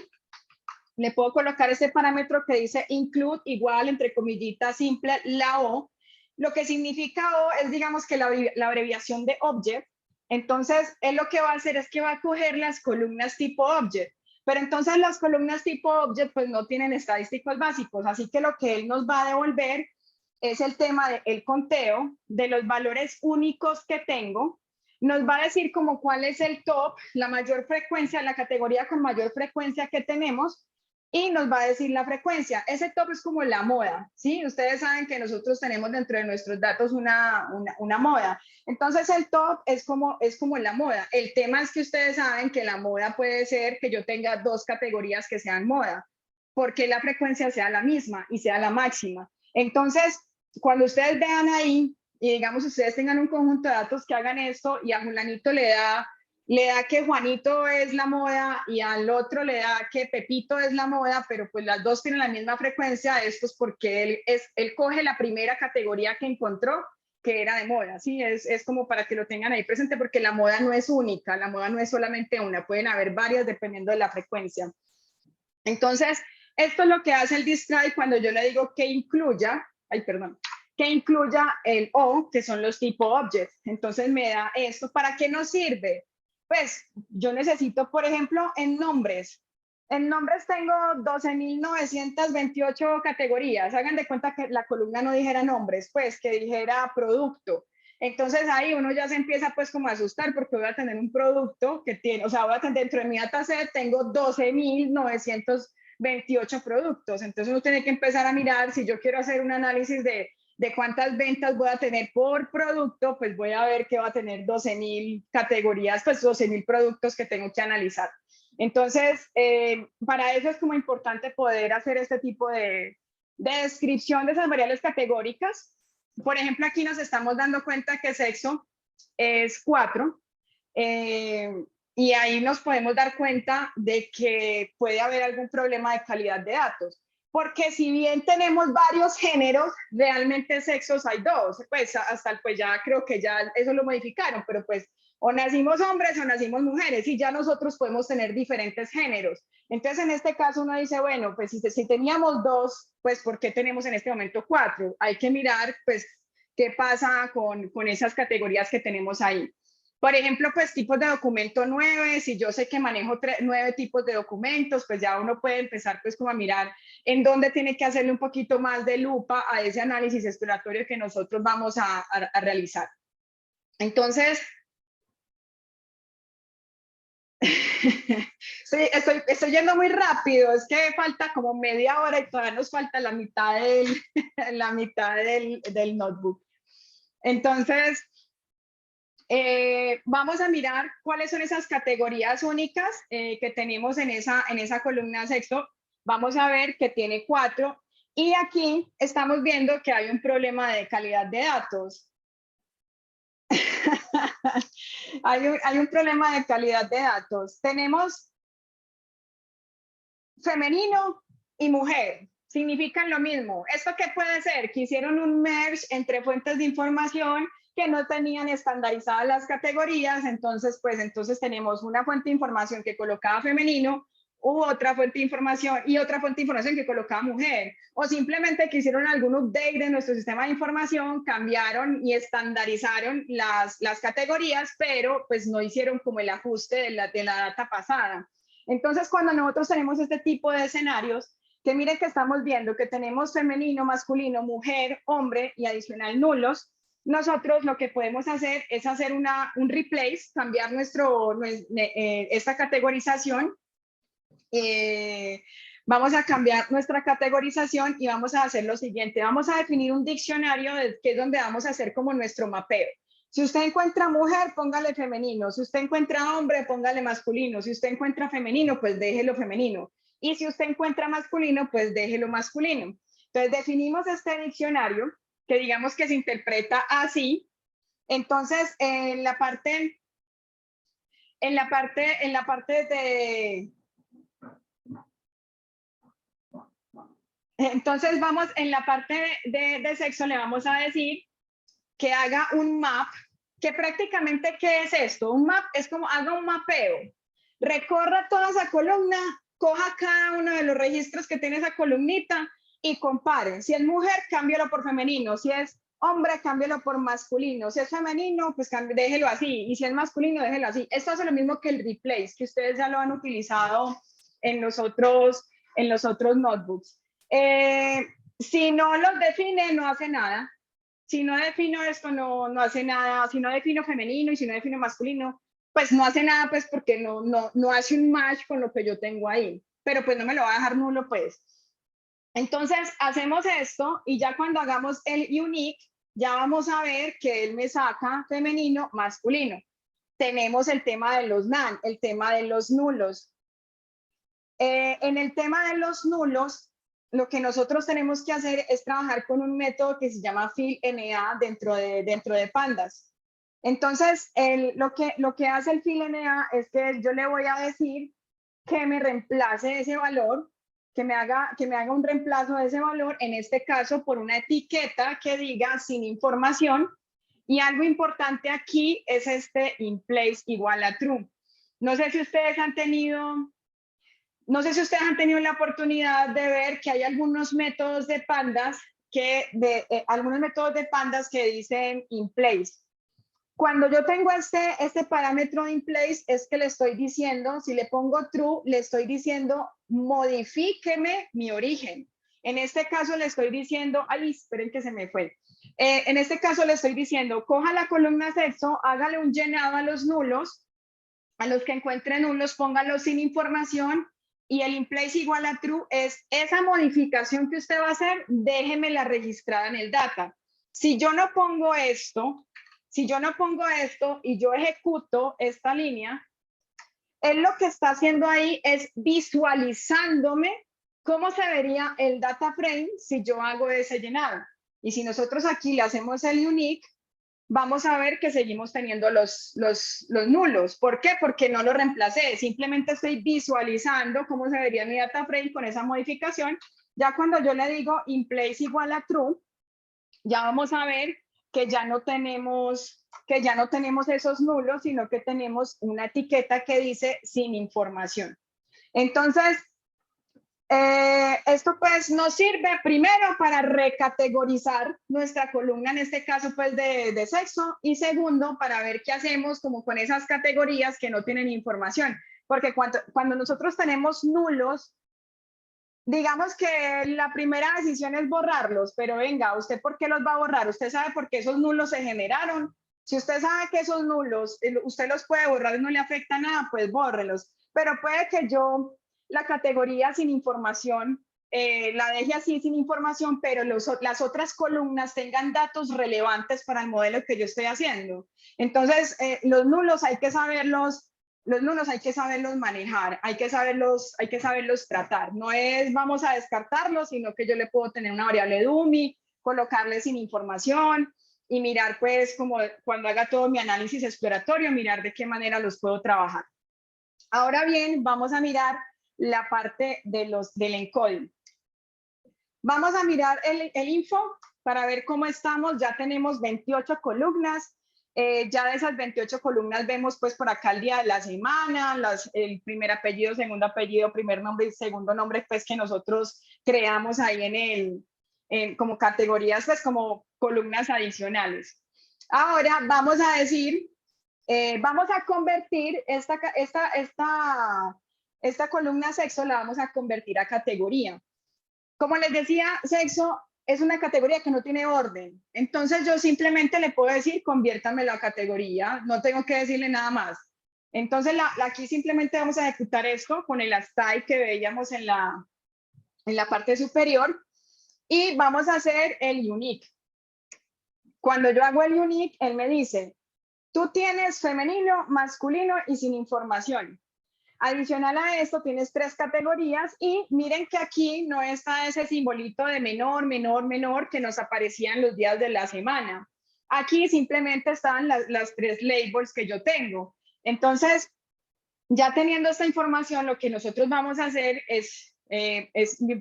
que dice include igual, entre comillitas, simple, la O. Lo que significa O es, digamos, que la abreviación de object. Entonces, él lo que va a hacer es que va a coger las columnas tipo object. Pero entonces las columnas tipo object pues no tienen estadísticos básicos, así que lo que él nos va a devolver es el tema del conteo de los valores únicos que tengo. Nos va a decir como cuál es el top, la mayor frecuencia, la categoría con mayor frecuencia que tenemos, y nos va a decir la frecuencia. Ese top es como la moda, ¿sí? Ustedes saben que nosotros tenemos dentro de nuestros datos una moda. Entonces el top es como la moda. El tema es que ustedes saben que la moda puede ser que yo tenga 2 categorías que sean moda, porque la frecuencia sea la misma y sea la máxima. Entonces, cuando ustedes vean ahí, y digamos ustedes tengan un conjunto de datos que hagan esto y a Julanito le da le da que Juanito es la moda y al otro le da que Pepito es la moda, pero pues las dos tienen la misma frecuencia, esto es porque él coge la primera categoría que encontró que era de moda, ¿sí? Es como para que lo tengan ahí presente porque la moda no es única, la moda no es solamente una, pueden haber varias dependiendo de la frecuencia. Entonces, esto es lo que hace el describe cuando yo le digo que incluya, que incluya el O, que son los tipo object. Entonces me da esto. ¿Para qué nos sirve? Pues yo necesito, por ejemplo, en nombres. En nombres tengo 12.928 categorías. Hagan de cuenta que la columna no dijera nombres, pues que dijera producto. Entonces ahí uno ya se empieza pues como a asustar porque voy a tener un producto que tiene, o sea, voy a tener, dentro de mi dataset tengo 12.928 productos. Entonces uno tiene que empezar a mirar si yo quiero hacer un análisis de cuántas ventas voy a tener por producto, pues voy a ver que va a tener 12.000 categorías, pues 12.000 productos que tengo que analizar. Entonces, para eso es como importante poder hacer este tipo de descripción de esas variables categóricas. Por ejemplo, aquí nos estamos dando cuenta que sexo es 4, y ahí nos podemos dar cuenta de que puede haber algún problema de calidad de datos. Porque si bien tenemos varios géneros, realmente sexos hay 2, pues hasta pues ya creo que ya eso lo modificaron, pero pues o nacimos hombres o nacimos mujeres y ya nosotros podemos tener diferentes géneros. Entonces en este caso uno dice, bueno, pues si teníamos 2, pues ¿por qué tenemos en este momento 4? Hay que mirar pues qué pasa con esas categorías que tenemos ahí. Por ejemplo, pues tipos de documento 9, si yo sé que manejo 9 tipos de documentos, pues ya uno puede empezar pues como a mirar en dónde tiene que hacerle un poquito más de lupa a ese análisis exploratorio que nosotros vamos a realizar. Entonces, estoy yendo muy rápido, es que falta como media hora y todavía nos falta la mitad del notebook. Entonces, vamos a mirar cuáles son esas categorías únicas que tenemos en esa columna sexto. Vamos a ver que tiene 4 y aquí estamos viendo que hay un problema de calidad de datos. hay un problema de calidad de datos. Tenemos femenino y mujer. Significan lo mismo. ¿Esto qué puede ser? Que hicieron un merge entre fuentes de información que no tenían estandarizadas las categorías, entonces tenemos una fuente de información que colocaba femenino u otra fuente de información y otra fuente de información que colocaba mujer, o simplemente que hicieron algún update de nuestro sistema de información, cambiaron y estandarizaron las categorías, pero pues no hicieron como el ajuste de la data pasada. Entonces, cuando nosotros tenemos este tipo de escenarios, que miren que estamos viendo que tenemos femenino, masculino, mujer, hombre y adicional nulos, nosotros lo que podemos hacer es hacer un replace, cambiar esta categorización. Vamos a cambiar nuestra categorización y vamos a hacer lo siguiente. Vamos a definir un diccionario que es donde vamos a hacer como nuestro mapeo. Si usted encuentra mujer, póngale femenino. Si usted encuentra hombre, póngale masculino. Si usted encuentra femenino, pues déjelo femenino. Y si usted encuentra masculino, pues déjelo masculino. Entonces definimos este diccionario que digamos que se interpreta así. Entonces, en la parte de... Entonces vamos, en la parte de sexo le vamos a decir que haga un map, que prácticamente, ¿qué es esto? Un map es como haga un mapeo, recorra toda esa columna, coja cada uno de los registros que tiene esa columnita y compare. Si es mujer, cámbialo por femenino. Si es hombre, cámbialo por masculino. Si es femenino, pues déjelo así. Y si es masculino, déjelo así. Esto hace lo mismo que el replace, que ustedes ya lo han utilizado en los otros notebooks. Si no los define, no hace nada. Si no defino esto, no hace nada. Si no defino femenino y si no defino masculino, pues no hace nada, pues porque no hace un match con lo que yo tengo ahí. Pero pues no me lo va a dejar nulo, pues. Entonces, hacemos esto y ya cuando hagamos el unique, ya vamos a ver que él me saca femenino, masculino. Tenemos el tema de los NaN, el tema de los nulos. En el tema de los nulos, lo que nosotros tenemos que hacer es trabajar con un método que se llama FillNA dentro de Pandas. Entonces, lo que hace el FIL-NA es que yo le voy a decir que me reemplace ese valor, que me haga un reemplazo de ese valor, en este caso por una etiqueta que diga sin información. Y algo importante aquí es este in place igual a true. No sé si ustedes han tenido la oportunidad de ver que hay algunos métodos de pandas que dicen in place. Cuando yo tengo este parámetro in place es que le estoy diciendo, si le pongo true, le estoy diciendo modifíqueme mi origen. En este caso le estoy diciendo, ay, esperen que se me fue. En este caso le estoy diciendo, coja la columna sexo, hágale un llenado a los nulos, a los que encuentren nulos, póngalos sin información, y el in place igual a true es esa modificación que usted va a hacer, déjemela registrada en el data. Si yo no pongo esto y yo ejecuto esta línea, él lo que está haciendo ahí es visualizándome cómo se vería el data frame si yo hago ese llenado. Y si nosotros aquí le hacemos el unique, vamos a ver que seguimos teniendo los nulos. ¿Por qué? Porque no lo reemplacé. Simplemente estoy visualizando cómo se vería mi data frame con esa modificación. Ya cuando yo le digo in place igual a true, ya vamos a ver que ya no tenemos esos nulos, sino que tenemos una etiqueta que dice sin información. Entonces, esto pues nos sirve primero para recategorizar nuestra columna, en este caso pues de sexo, y segundo para ver qué hacemos como con esas categorías que no tienen información, porque cuando nosotros tenemos nulos, digamos que la primera decisión es borrarlos, pero venga, ¿usted por qué los va a borrar? ¿Usted sabe por qué esos nulos se generaron? Si usted sabe que esos nulos, usted los puede borrar y no le afecta nada, pues bórrelos. Pero puede que yo la categoría sin información la deje así sin información, pero las otras columnas tengan datos relevantes para el modelo que yo estoy haciendo. Entonces, los nulos hay que saberlos manejar, hay que saberlos tratar. No es vamos a descartarlos, sino que yo le puedo tener una variable dummy, colocarle sin información y mirar pues como cuando haga todo mi análisis exploratorio, mirar de qué manera los puedo trabajar. Ahora bien, vamos a mirar la parte del encoding. Vamos a mirar el info para ver cómo estamos. Ya tenemos 28 columnas. Ya de esas 28 columnas vemos pues por acá el día de la semana, el primer apellido, segundo apellido, primer nombre y segundo nombre pues que nosotros creamos ahí como categorías, pues como columnas adicionales. Ahora vamos a decir, vamos a convertir esta columna sexo, la vamos a convertir a categoría. Como les decía, sexo es una categoría que no tiene orden. Entonces yo simplemente le puedo decir, conviértamelo a categoría, no tengo que decirle nada más. Entonces aquí simplemente vamos a ejecutar esto con el assign que veíamos en la parte superior y vamos a hacer el unique. Cuando yo hago el unique, él me dice, tú tienes femenino, masculino y sin información. Adicional a esto, tienes 3 categorías y miren que aquí no está ese simbolito de menor, menor, menor que nos aparecían los días de la semana. Aquí simplemente están las 3 labels que yo tengo. Entonces, ya teniendo esta información, lo que nosotros vamos a hacer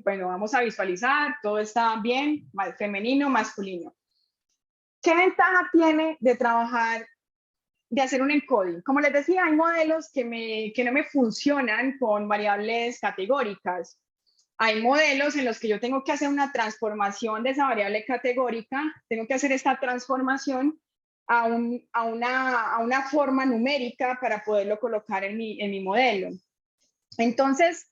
bueno, vamos a visualizar, todo está bien, femenino, masculino. ¿Qué ventaja tiene de trabajar de hacer un encoding? Como les decía, hay modelos que no me funcionan con variables categóricas. Hay modelos en los que yo tengo que hacer una transformación de esa variable categórica, tengo que hacer esta transformación a una forma numérica para poderlo colocar en mi modelo. Entonces,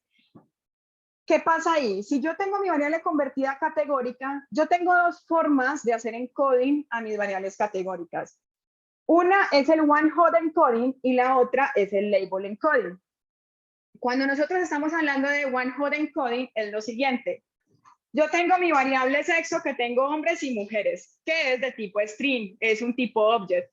¿qué pasa ahí? Si yo tengo mi variable convertida a categórica, yo tengo 2 formas de hacer encoding a mis variables categóricas. Una es el one-hot encoding y la otra es el label encoding. Cuando nosotros estamos hablando de one-hot encoding es lo siguiente. Yo tengo mi variable sexo que tengo hombres y mujeres, que es de tipo string, es un tipo object.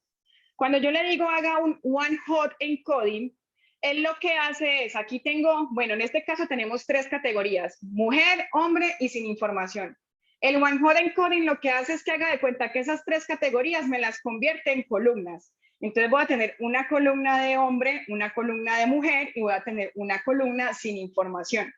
Cuando yo le digo haga un one-hot encoding, él lo que hace es, aquí tengo, bueno, en este caso tenemos 3 categorías, mujer, hombre y sin información. El one-hot encoding lo que hace es que haga de cuenta que esas 3 categorías me las convierte en columnas. Entonces voy a tener una columna de hombre, una columna de mujer y voy a tener una columna sin información.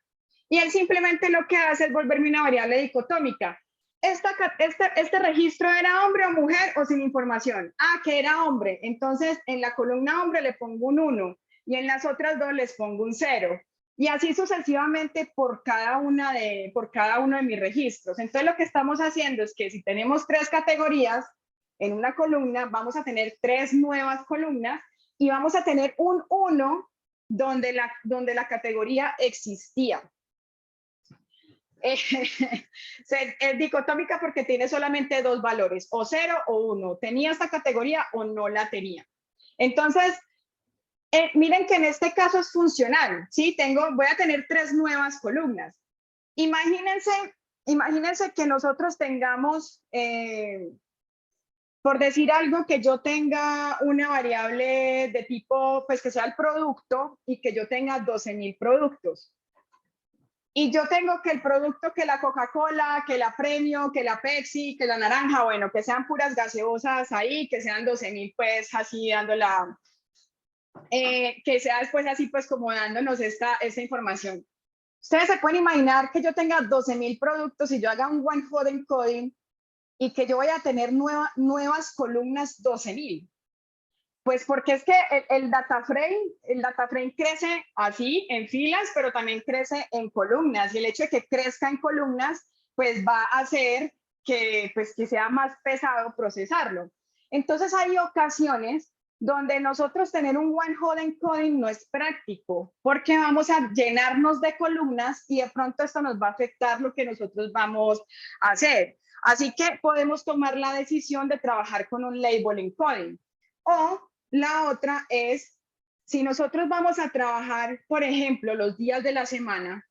Y él simplemente lo que hace es volverme una variable dicotómica. Este registro era hombre o mujer o sin información. Ah, que era hombre. Entonces en la columna hombre le pongo un 1 y en las otras dos les pongo un 0. Y así sucesivamente por cada uno de mis registros. Entonces lo que estamos haciendo es que si tenemos 3 categorías en una columna, vamos a tener 3 nuevas columnas y vamos a tener un 1 donde la categoría existía. Es dicotómica porque tiene solamente 2 valores, o 0 o 1. ¿Tenía esta categoría o no la tenía? Entonces, miren que en este caso es funcional, ¿sí? Voy a tener 3 nuevas columnas. Imagínense que nosotros tengamos, por decir algo, que yo tenga una variable de tipo, pues que sea el producto y que yo tenga 12,000 productos. Y yo tengo que el producto, que la Coca-Cola, que la Premio, que la Pepsi, que la naranja, bueno, que sean puras gaseosas ahí, que sean 12,000 pues así dándola, que sea después así pues como dándonos esta información. Ustedes se pueden imaginar que yo tenga 12,000 productos y yo haga un one hot encoding y que yo voy a tener nuevas columnas 12,000. Pues porque es que el data frame crece así en filas, pero también crece en columnas. Y el hecho de que crezca en columnas, pues va a hacer que sea más pesado procesarlo. Entonces hay ocasiones donde nosotros tener un one hot encoding no es práctico, porque vamos a llenarnos de columnas y de pronto esto nos va a afectar lo que nosotros vamos a hacer. Así que podemos tomar la decisión de trabajar con un label encoding. O la otra es, si nosotros vamos a trabajar, por ejemplo, los días de la semana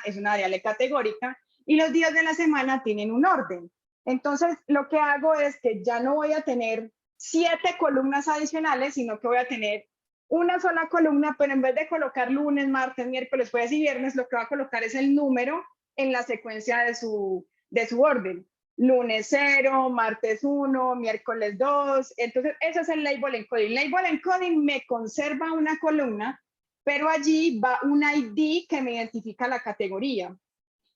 es una variable categórica y los días de la semana tienen un orden. Entonces, lo que hago es que ya no voy a tener 7 columnas adicionales, sino que voy a tener una sola columna, pero en vez de colocar lunes, martes, miércoles, jueves y viernes, lo que voy a colocar es el número en la secuencia de su orden. Lunes 0, martes 1, miércoles 2. Entonces, eso es el label encoding. Label encoding me conserva una columna, pero allí va un ID que me identifica la categoría.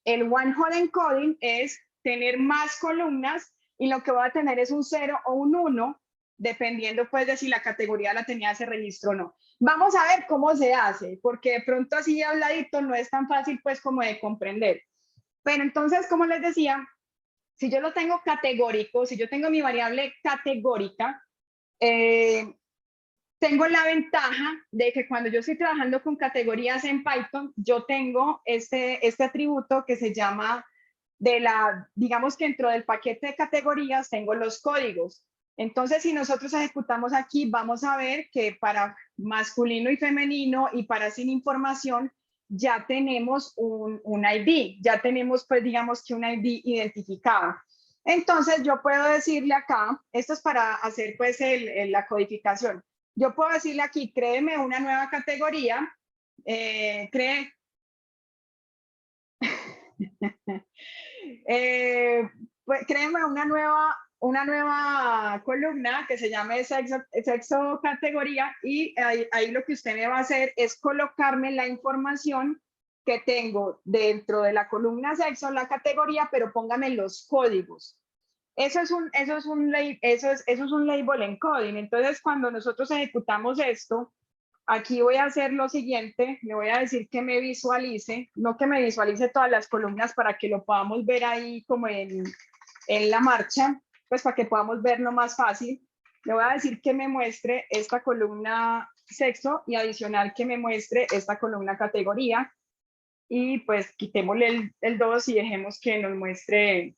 El one hot encoding es tener más columnas y lo que voy a tener es un 0 o un 1, dependiendo pues de si la categoría la tenía ese registro o no. Vamos a ver cómo se hace, porque de pronto así habladito no es tan fácil pues como de comprender. Pero entonces, como les decía, si yo lo tengo categórico, si yo tengo mi variable categórica, tengo la ventaja de que cuando yo estoy trabajando con categorías en Python, yo tengo este atributo que se llama digamos que dentro del paquete de categorías tengo los códigos. Entonces, si nosotros ejecutamos aquí, vamos a ver que para masculino y femenino y para sin información, ya tenemos un ID, ya tenemos pues digamos que un ID identificado. Entonces yo puedo decirle acá, esto es para hacer pues la codificación, yo puedo decirle aquí, créeme una nueva categoría, pues, créeme una nueva columna que se llame sexo categoría y ahí lo que usted me va a hacer es colocarme la información que tengo dentro de la columna sexo, la categoría, pero póngame los códigos. Eso es un label encoding. Entonces, cuando nosotros ejecutamos esto, aquí voy a hacer lo siguiente, le voy a decir que me visualice, no que me visualice todas las columnas para que lo podamos ver ahí como en la marcha, pues para que podamos verlo más fácil. Le voy a decir que me muestre esta columna sexo y adicional que me muestre esta columna categoría y pues quitémosle el 2 y dejemos que nos muestre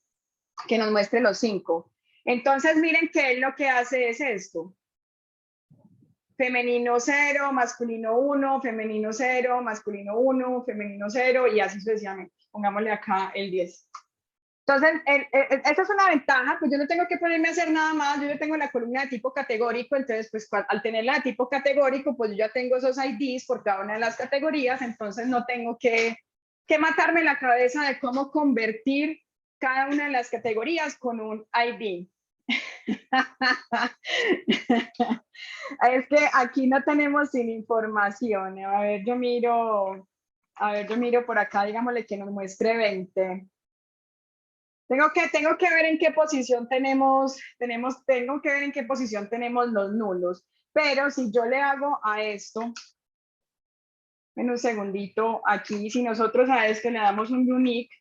los 5. Entonces miren que él lo que hace es esto. Femenino 0, masculino 1, femenino 0, masculino 1, femenino 0 y así sucesivamente. Pongámosle acá el 10. Entonces, esta es una ventaja, pues yo no tengo que ponerme a hacer nada más, yo ya tengo la columna de tipo categórico, entonces pues al tenerla de tipo categórico, pues yo ya tengo esos IDs por cada una de las categorías, entonces no tengo que matarme la cabeza de cómo convertir cada una de las categorías con un ID. Es que aquí no tenemos sin información. A ver, yo miro por acá, digámosle que nos muestre 20. Tengo que ver en qué posición tengo que ver en qué posición tenemos los nulos. Pero si yo le hago a esto, en un segundito, aquí, si nosotros a esto le damos un unique,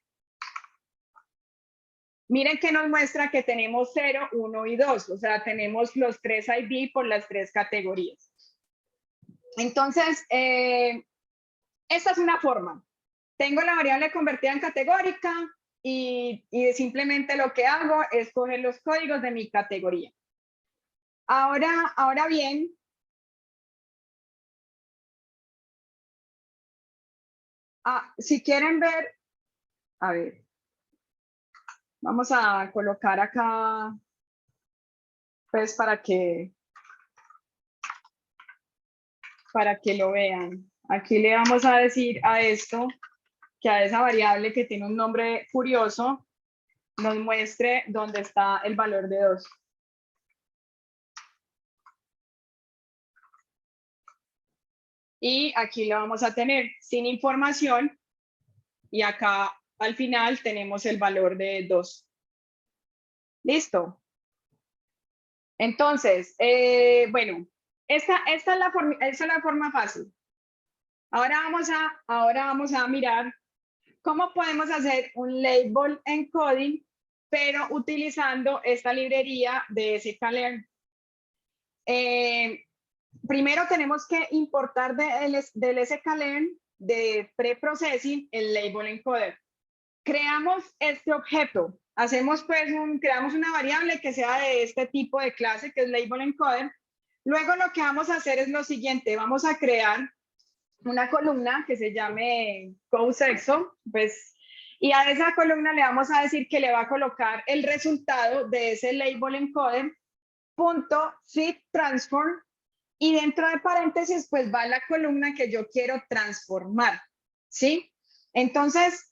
miren que nos muestra que tenemos 0, 1 y 2, o sea, tenemos los 3 ID por las 3 categorías. Entonces, esta es una forma. Tengo la variable convertida en categórica y simplemente lo que hago es coger los códigos de mi categoría. Ahora bien, si quieren ver, a ver, vamos a colocar acá, pues para que lo vean. Aquí le vamos a decir a esto, que a esa variable que tiene un nombre curioso, nos muestre dónde está el valor de 2. Y aquí lo vamos a tener sin información y acá al final tenemos el valor de 2. ¿Listo? Entonces, bueno, esta es la forma fácil. Ahora vamos a mirar cómo podemos hacer un label encoding, pero utilizando esta librería de sklearn. Primero tenemos que importar del sklearn de preprocessing el label encoder. Creamos este objeto, creamos una variable que sea de este tipo de clase, que es label encoder. Luego lo que vamos a hacer es lo siguiente, vamos a crear una columna que se llame CodeSexo, pues, y a esa columna le vamos a decir que le va a colocar el resultado de ese label encoder, punto fit transform, y dentro de paréntesis pues va la columna que yo quiero transformar, ¿sí? Entonces,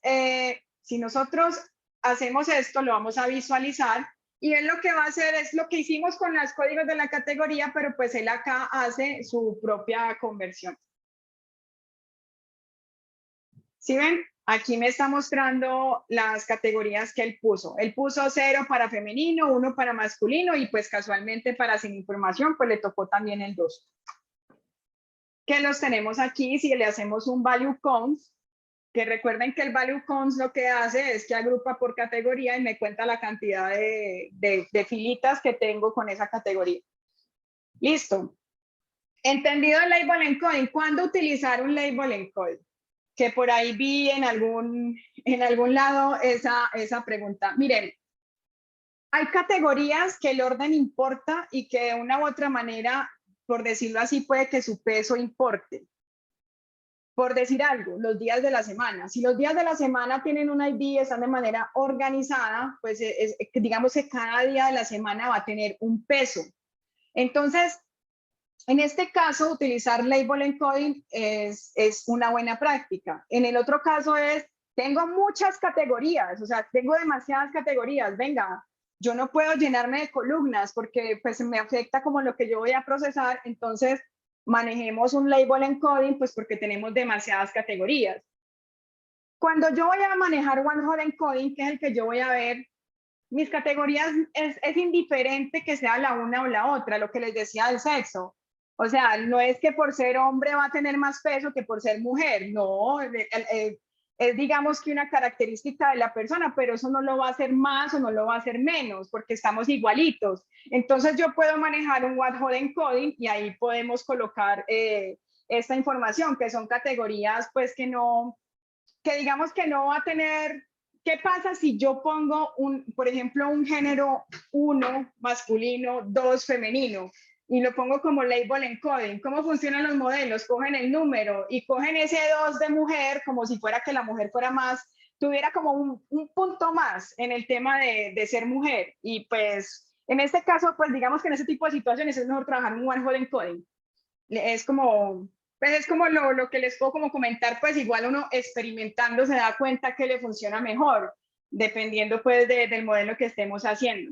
si nosotros hacemos esto, lo vamos a visualizar y él lo que va a hacer es lo que hicimos con los códigos de la categoría, pero pues él acá hace su propia conversión. ¿Sí ven? Aquí me está mostrando las categorías que él puso. Él puso 0 para femenino, 1 para masculino y pues casualmente para sin información pues le tocó también el 2. Que los tenemos aquí si le hacemos un value cons, que recuerden que el value cons lo que hace es que agrupa por categoría y me cuenta la cantidad de filitas que tengo con esa categoría. Listo. Entendido el label encoding, ¿cuándo utilizar un label encoding? Que por ahí vi en algún lado esa pregunta. Miren, hay categorías que el orden importa y que de una u otra manera, por decirlo así, puede que su peso importe. Por decir algo, los días de la semana. Si los días de la semana tienen un ID, están de manera organizada, pues digamos que cada día de la semana va a tener un peso. Entonces, en este caso, utilizar label encoding es una buena práctica. En el otro caso tengo muchas categorías, o sea, tengo demasiadas categorías, venga, yo no puedo llenarme de columnas porque pues me afecta como lo que yo voy a procesar, entonces manejemos un label encoding pues porque tenemos demasiadas categorías. Cuando yo voy a manejar one hot encoding, que es el que yo voy a ver, mis categorías es indiferente que sea la una o la otra, lo que les decía del sexo. O sea, no es que por ser hombre va a tener más peso que por ser mujer, no, es digamos que una característica de la persona, pero eso no lo va a hacer más o no lo va a hacer menos, porque estamos igualitos. Entonces yo puedo manejar un one hot encoding y ahí podemos colocar esta información, que son categorías pues que digamos que no va a tener. ¿Qué pasa si yo pongo, por ejemplo, un género 1 masculino, 2 femenino, y lo pongo como label encoding? ¿Cómo funcionan los modelos? Cogen el número y cogen ese 2 de mujer como si fuera que la mujer fuera más, tuviera como un punto más en el tema de ser mujer. Y pues, en este caso, pues digamos que en ese tipo de situaciones es mejor trabajar un one hot encoding. Es como pues es como lo que les puedo como comentar, pues igual uno experimentando se da cuenta que le funciona mejor, dependiendo pues del modelo que estemos haciendo.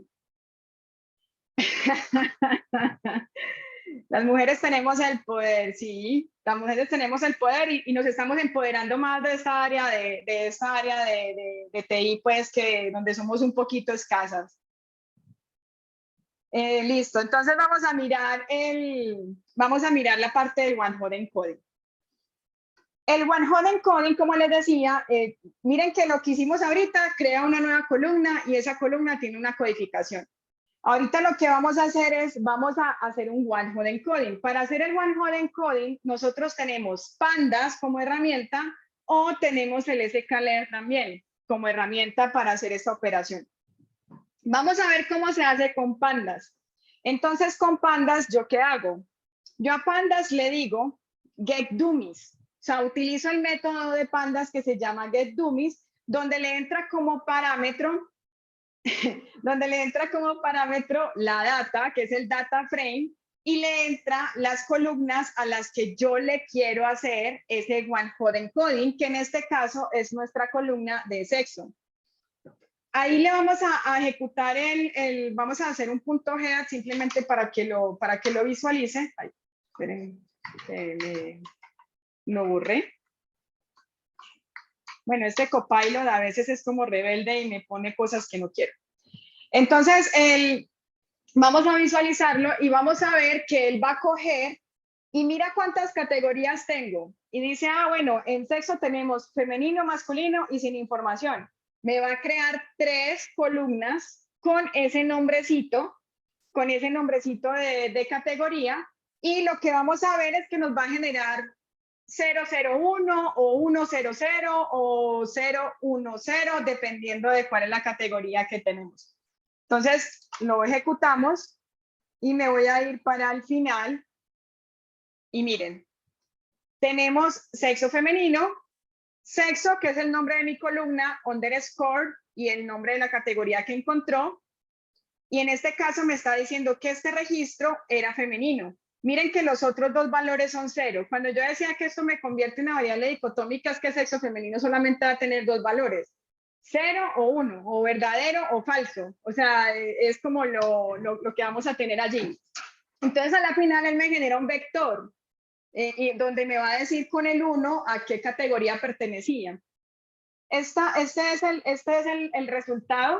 Las mujeres tenemos el poder, sí, las mujeres tenemos el poder y nos estamos empoderando más de esta área de TI, pues que donde somos un poquito escasas. Listo, entonces vamos a mirar la parte del one-hot encoding. El one-hot encoding, como les decía, miren que lo que hicimos ahorita crea una nueva columna y esa columna tiene una codificación. Ahorita lo que vamos a hacer es, vamos a hacer un one-hot encoding. Para hacer el one-hot encoding, nosotros tenemos pandas como herramienta o tenemos el sklearn también como herramienta para hacer esta operación. Vamos a ver cómo se hace con pandas. Entonces, con pandas, ¿yo qué hago? Yo a pandas le digo getDummies. O sea, utilizo el método de pandas que se llama getDummies, donde le entra como parámetro la data, que es el data frame, y le entra las columnas a las que yo le quiero hacer ese one-hot encoding, que en este caso es nuestra columna de sexo. Ahí le vamos a ejecutar vamos a hacer un punto head simplemente para que lo visualice. Ay, esperen, lo borré. Bueno, este Copilot a veces es como rebelde y me pone cosas que no quiero. Entonces, vamos a visualizarlo y vamos a ver que él va a coger y mira cuántas categorías tengo. Y dice, bueno, en sexo tenemos femenino, masculino y sin información. Me va a crear 3 columnas con ese nombrecito de categoría. Y lo que vamos a ver es que nos va a generar 001 o 100 o 010, dependiendo de cuál es la categoría que tenemos. Entonces, lo ejecutamos y me voy a ir para el final. Y miren, tenemos sexo femenino, sexo, que es el nombre de mi columna, underscore, y el nombre de la categoría que encontró. Y en este caso me está diciendo que este registro era femenino. Miren que los otros 2 valores son 0. Cuando yo decía que esto me convierte en una variable dicotómica, es que sexo femenino solamente va a tener 2 valores. 0 o 1, o verdadero o falso. O sea, es como lo que vamos a tener allí. Entonces, a la final, él me genera un vector, y donde me va a decir con el 1 a qué categoría pertenecía. Este es el resultado.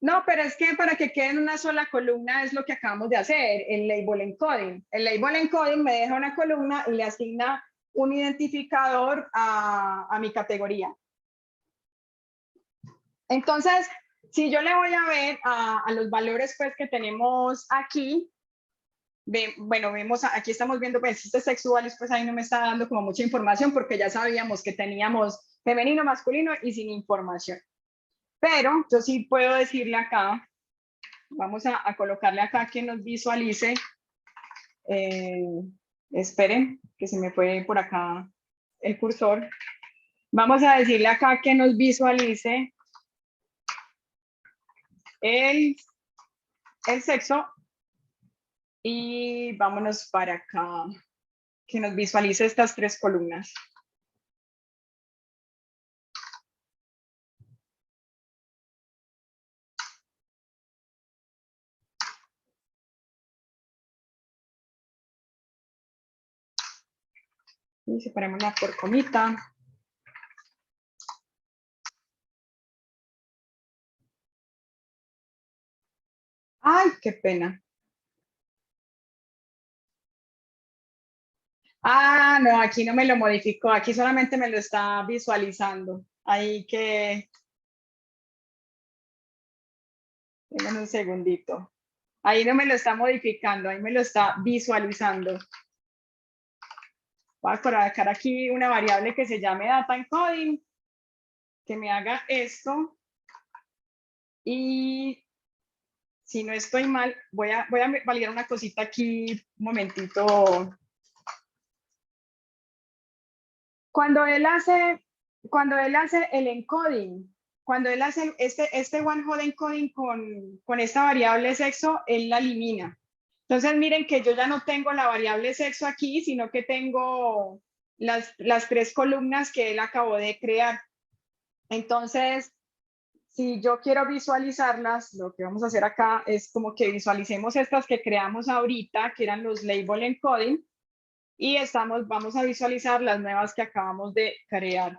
No, pero es que para que quede en una sola columna es lo que acabamos de hacer, el label encoding. El label encoding me deja una columna y le asigna un identificador a mi categoría. Entonces, si yo le voy a ver a los valores pues que tenemos aquí, bueno, aquí estamos viendo, pues este sexuales, pues ahí no me está dando como mucha información porque ya sabíamos que teníamos femenino, masculino y sin información. Pero yo sí puedo decirle acá, vamos a colocarle acá que nos visualice. Esperen, que se me fue por acá el cursor. Vamos a decirle acá que nos visualice el sexo. Y vámonos para acá, que nos visualice estas 3 columnas. Y separémosla por comita. Ay, qué pena. Ah, no, aquí no me lo modificó, aquí solamente me lo está visualizando. Ahí que... Denme un segundito. Ahí no me lo está modificando, ahí me lo está visualizando. Voy a colocar aquí una variable que se llame data encoding, que me haga esto. Y si no estoy mal, voy a validar una cosita aquí, un momentito. Cuando él hace el encoding, cuando él hace este one-hot encoding con esta variable sexo, él la elimina. Entonces miren que yo ya no tengo la variable sexo aquí, sino que tengo las 3 columnas que él acabó de crear. Entonces, si yo quiero visualizarlas, lo que vamos a hacer acá es como que visualicemos estas que creamos ahorita, que eran los label encoding, y vamos a visualizar las nuevas que acabamos de crear.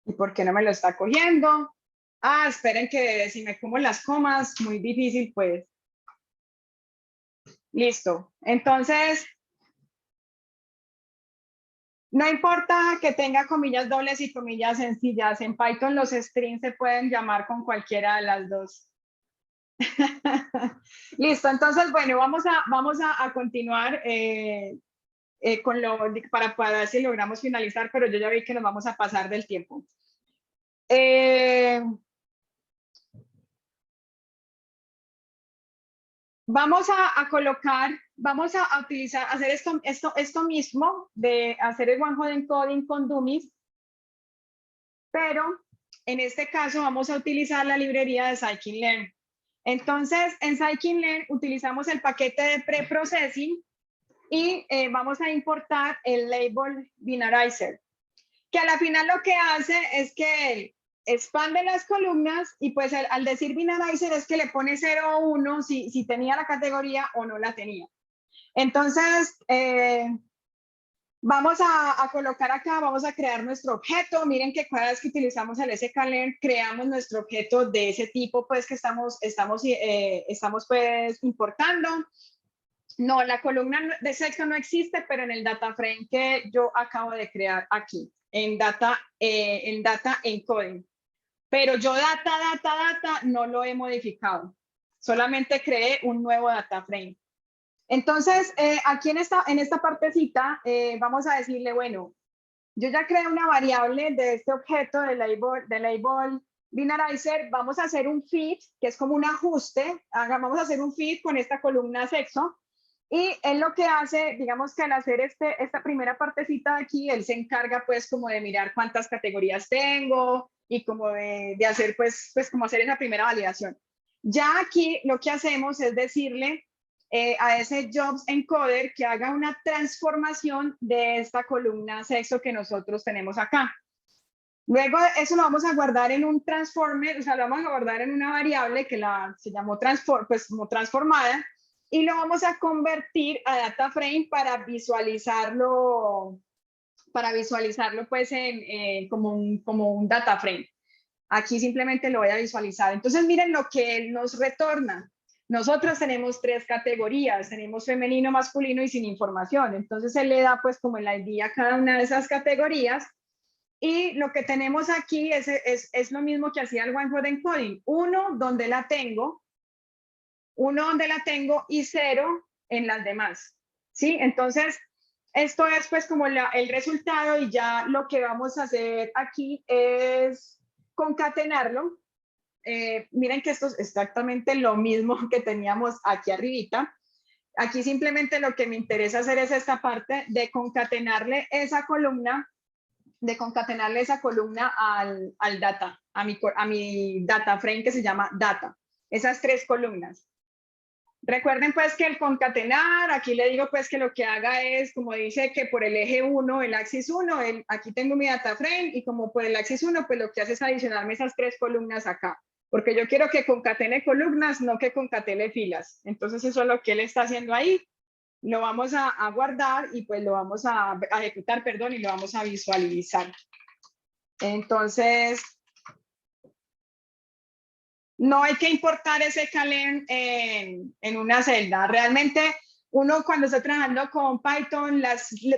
¿Y por qué no me lo está cogiendo? Ah, esperen que si me como las comas, muy difícil, pues. Listo. Entonces, no importa que tenga comillas dobles y comillas sencillas. En Python los strings se pueden llamar con cualquiera de las dos. Listo. Entonces, bueno, vamos a continuar con para ver si logramos finalizar, pero yo ya vi que nos vamos a pasar del tiempo. Vamos a colocar, vamos a utilizar, hacer esto mismo de hacer el one-hot encoding con dummies, pero en este caso vamos a utilizar la librería de scikit-learn. Entonces, en scikit-learn utilizamos el paquete de preprocessing y vamos a importar el label binarizer, que a la final lo que hace es que él expande las columnas y pues al decir binarizer es que le pone 0 o 1 si tenía la categoría o no la tenía. Entonces, vamos a colocar acá, vamos a crear nuestro objeto. Miren que cada vez que utilizamos el sklearn, creamos nuestro objeto de ese tipo pues que estamos pues importando. No, la columna de sexo no existe, pero en el data frame que yo acabo de crear aquí, en data encoding. Pero yo data no lo he modificado. Solamente creé un nuevo data frame. Entonces, aquí en esta partecita, vamos a decirle, bueno, yo ya creé una variable de este objeto de label binarizer, vamos a hacer un feed, que es como un ajuste, vamos a hacer un feed con esta columna sexo, y él lo que hace, digamos que al hacer esta primera partecita de aquí, él se encarga pues como de mirar cuántas categorías tengo y como de hacer pues como hacer esa primera validación. Ya aquí lo que hacemos es decirle a ese jobs encoder que haga una transformación de esta columna sexo que nosotros tenemos acá. Luego eso lo vamos a guardar en un transformer, o sea, lo vamos a guardar en una variable que se llamó como transformada, y lo vamos a convertir a data frame para visualizarlo pues como un data frame. Aquí simplemente lo voy a visualizar. Entonces miren lo que él nos retorna. Nosotros tenemos 3 categorías, tenemos femenino, masculino y sin información. Entonces él le da pues como el ID a cada una de esas categorías. Y lo que tenemos aquí es lo mismo que hacía el one-hot encoding. 1 donde la tengo y 0 en las demás. ¿Sí? Entonces, esto es pues como el resultado y ya lo que vamos a hacer aquí es concatenarlo. Miren que esto es exactamente lo mismo que teníamos aquí arribita. Aquí simplemente lo que me interesa hacer es esta parte de concatenarle esa columna al data, a mi data frame que se llama data. Esas 3 columnas. Recuerden pues que el concatenar, aquí le digo pues que lo que haga es, como dice que por el eje 1, el axis 1, aquí tengo mi data frame y como por el axis 1, pues lo que hace es adicionarme esas 3 columnas acá. Porque yo quiero que concatene columnas, no que concatene filas. Entonces eso es lo que él está haciendo ahí. Lo vamos a guardar y pues lo vamos a ejecutar, perdón, y lo vamos a visualizar. Entonces, no hay que importar ese calen en una celda. Realmente, uno cuando está trabajando con Python,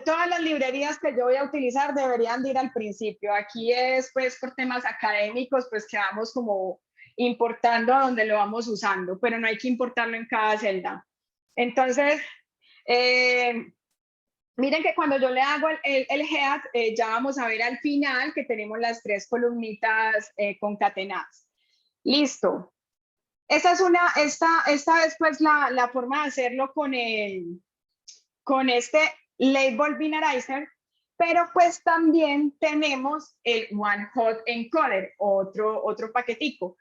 todas las librerías que yo voy a utilizar deberían de ir al principio. Aquí es, pues, por temas académicos, pues, que vamos como importando a donde lo vamos usando, pero no hay que importarlo en cada celda. Entonces, miren que cuando yo le hago el head, ya vamos a ver al final que tenemos las 3 columnitas concatenadas. Listo. Esta es pues la forma de hacerlo con este label binarizer, pero pues también tenemos el one hot encoder, otro paquetico.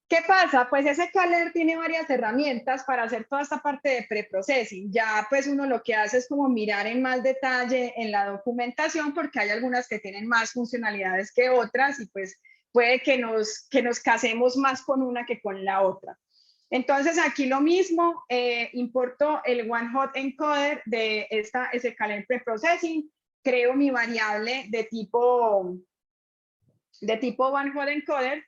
¿Qué pasa? Pues ese Caler tiene varias herramientas para hacer toda esta parte de preprocessing. Ya pues uno lo que hace es como mirar en más detalle en la documentación porque hay algunas que tienen más funcionalidades que otras y pues puede que nos casemos más con una que con la otra. Entonces aquí lo mismo, importo el OneHot encoder de ese Caler preprocessing, creo mi variable de tipo OneHot encoder.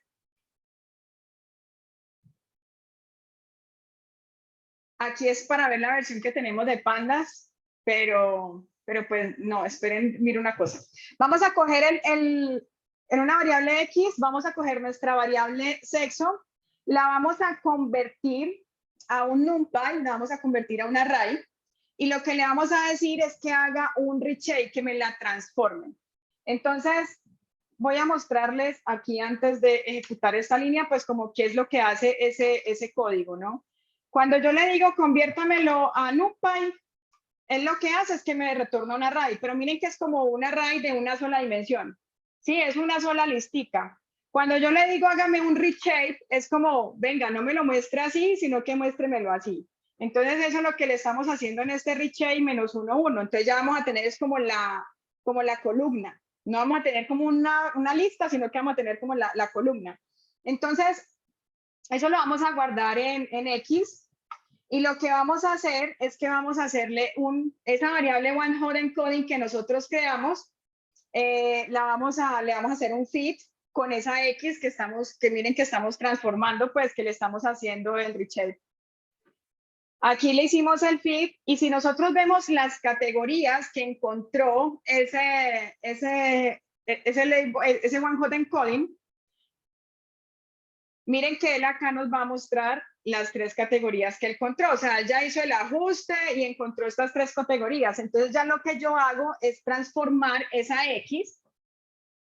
Aquí es para ver la versión que tenemos de Pandas, pero pues no, esperen, mire una cosa. Vamos a coger en una variable X, vamos a coger nuestra variable sexo, la vamos a convertir a un NumPy, la vamos a convertir a un array, y lo que le vamos a decir es que haga un reshape, que me la transforme. Entonces, voy a mostrarles aquí antes de ejecutar esta línea, pues como qué es lo que hace ese código, ¿no? Cuando yo le digo conviértamelo a NumPy, él lo que hace es que me retorna un array, pero miren que es como un array de una sola dimensión. Sí, es una sola listica. Cuando yo le digo hágame un reshape, es como, venga, no me lo muestre así, sino que muéstremelo así. Entonces eso es lo que le estamos haciendo en este reshape -1, 1. Entonces ya vamos a tener es como la columna. No vamos a tener como una lista, sino que vamos a tener como la columna. Entonces, eso lo vamos a guardar en X y lo que vamos a hacer es que vamos a hacerle esa variable OneHot encoding que nosotros creamos, le vamos a hacer un fit con esa X que miren que estamos transformando, pues que le estamos haciendo el reshape. Aquí le hicimos el fit y si nosotros vemos las categorías que encontró ese OneHot encoding, miren que él acá nos va a mostrar las 3 categorías que él encontró. O sea, ya hizo el ajuste y encontró estas 3 categorías. Entonces ya lo que yo hago es transformar esa X,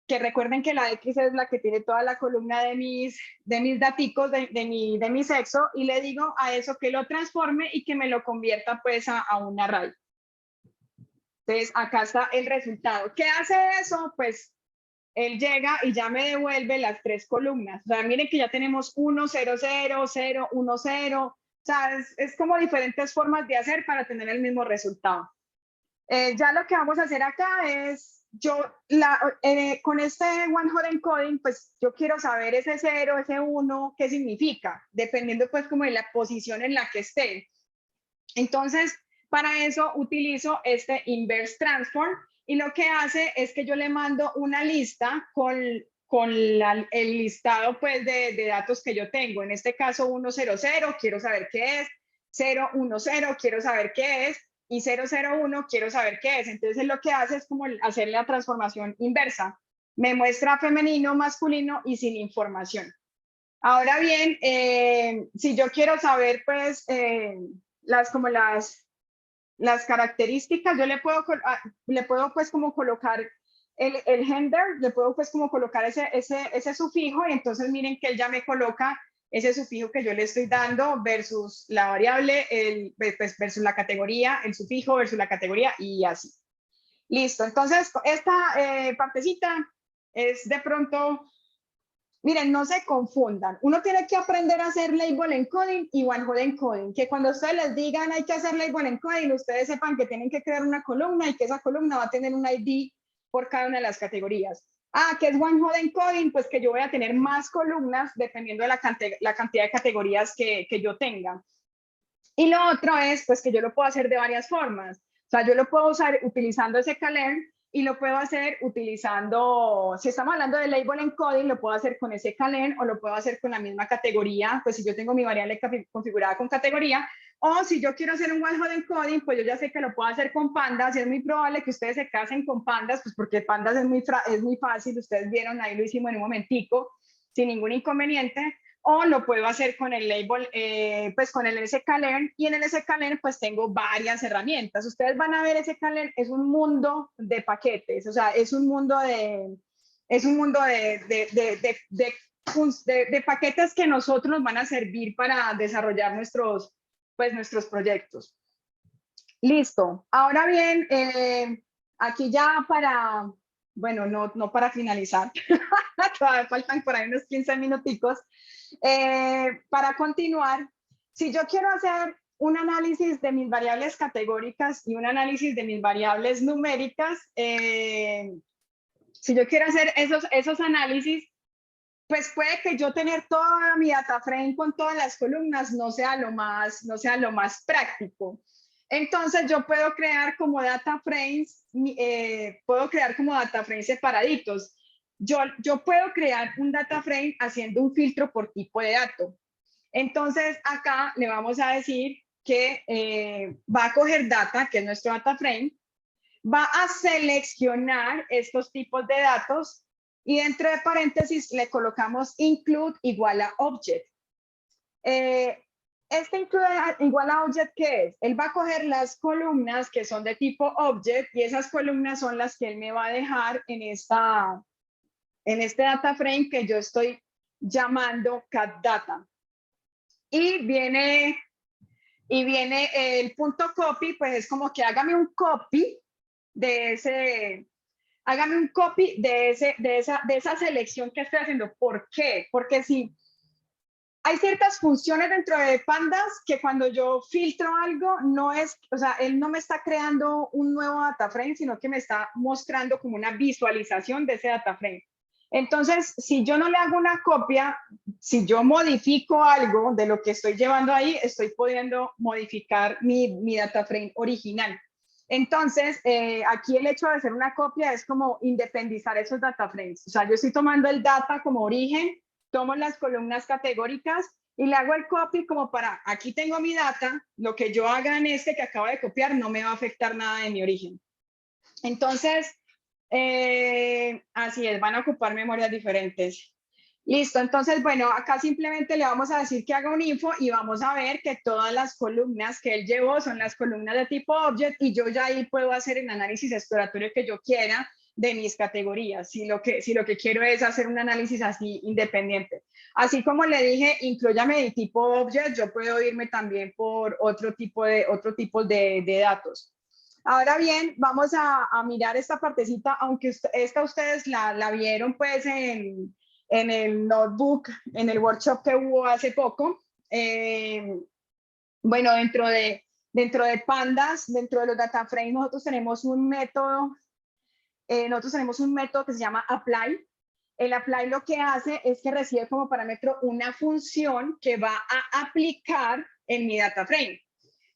que recuerden que la X es la que tiene toda la columna de mis daticos de mi sexo, y le digo a eso que lo transforme y que me lo convierta pues a un array. Entonces acá está el resultado. ¿Qué hace eso? Pues él llega y ya me devuelve las 3 columnas. O sea, miren que ya tenemos 1, 0, 0, 0, 1, 0. O sea, es como diferentes formas de hacer para tener el mismo resultado. Ya lo que vamos a hacer acá es, con este OneHot encoding, pues yo quiero saber ese 0, ese 1, qué significa, dependiendo pues como de la posición en la que esté. Entonces, para eso utilizo este inverse transform, y lo que hace es que yo le mando una lista con el listado pues de datos que yo tengo. En este caso 100, quiero saber qué es, 010, quiero saber qué es, y 001, quiero saber qué es. Entonces lo que hace es como hacerle la transformación inversa. Me muestra femenino, masculino y sin información. Ahora bien, si yo quiero saber pues las características, yo le puedo pues como colocar el gender, le puedo pues como colocar ese sufijo, y entonces miren que él ya me coloca ese sufijo que yo le estoy dando versus la variable, pues, versus la categoría, el sufijo versus la categoría, y así. Listo, entonces esta partecita es de pronto. Miren, no se confundan. Uno tiene que aprender a hacer label encoding y OneHot encoding. Que cuando ustedes les digan hay que hacer label encoding, ustedes sepan que tienen que crear una columna y que esa columna va a tener un ID por cada una de las categorías. ¿Qué es OneHot encoding? Pues que yo voy a tener más columnas dependiendo de la cantidad de categorías que yo tenga. Y lo otro es pues que yo lo puedo hacer de varias formas. O sea, yo lo puedo usar utilizando ese Caler, y lo puedo hacer utilizando, si estamos hablando de label encoding, lo puedo hacer con ese Caler o lo puedo hacer con la misma categoría, pues si yo tengo mi variable configurada con categoría, o si yo quiero hacer un OneHot encoding, pues yo ya sé que lo puedo hacer con Pandas, y es muy probable que ustedes se casen con Pandas, pues porque Pandas es muy fácil, ustedes vieron, ahí lo hicimos en un momentico, sin ningún inconveniente. O lo puedo hacer con el label, pues con el SKLearn, y en el SKLearn pues tengo varias herramientas. Ustedes van a ver, SKLearn es un mundo de paquetes, o sea, es un mundo de paquetes que nosotros nos van a servir para desarrollar nuestros proyectos. Listo. Ahora bien, aquí ya para bueno, no para finalizar, todavía faltan por ahí unos 15 minuticos. Para continuar, si yo quiero hacer un análisis de mis variables categóricas y un análisis de mis variables numéricas, si yo quiero hacer esos análisis, pues puede que yo tener toda mi data frame con todas las columnas no sea lo más práctico. Entonces yo puedo crear como data frames, separaditos. Yo puedo crear un data frame haciendo un filtro por tipo de dato. Entonces acá le vamos a decir que va a coger data, que es nuestro data frame, va a seleccionar estos tipos de datos y dentro de paréntesis le colocamos include igual a object. Este include igual a object, ¿qué es? Él va a coger las columnas que son de tipo object y esas columnas son las que él me va a dejar en este data frame que yo estoy llamando cat data. Y viene el punto copy, pues es como que hágame un copy de esa selección que estoy haciendo. ¿Por qué? Porque si hay ciertas funciones dentro de Pandas que cuando yo filtro algo, no es, o sea, él no me está creando un nuevo data frame, sino que me está mostrando como una visualización de ese data frame. Entonces, si yo no le hago una copia, si yo modifico algo de lo que estoy llevando ahí, estoy pudiendo modificar mi data frame original. Entonces, aquí el hecho de hacer una copia es como independizar esos data frames. O sea, yo estoy tomando el data como origen, tomo las columnas categóricas y le hago el copy como para, aquí tengo mi data, lo que yo haga en este que acabo de copiar no me va a afectar nada de mi origen. Entonces, así es, van a ocupar memorias diferentes. Listo, entonces, bueno, acá simplemente le vamos a decir que haga un info y vamos a ver que todas las columnas que él llevó son las columnas de tipo object y yo ya ahí puedo hacer el análisis exploratorio que yo quiera de mis categorías, si lo que quiero es hacer un análisis así independiente. Así como le dije, inclúyame de tipo object, yo puedo irme también por otro tipo de datos. Ahora bien, vamos a mirar esta partecita, aunque ustedes la vieron pues en el notebook, en el workshop que hubo hace poco. Bueno, dentro de Pandas, dentro de los data frames, nosotros tenemos un método que se llama apply. El apply lo que hace es que recibe como parámetro una función que va a aplicar en mi data frame,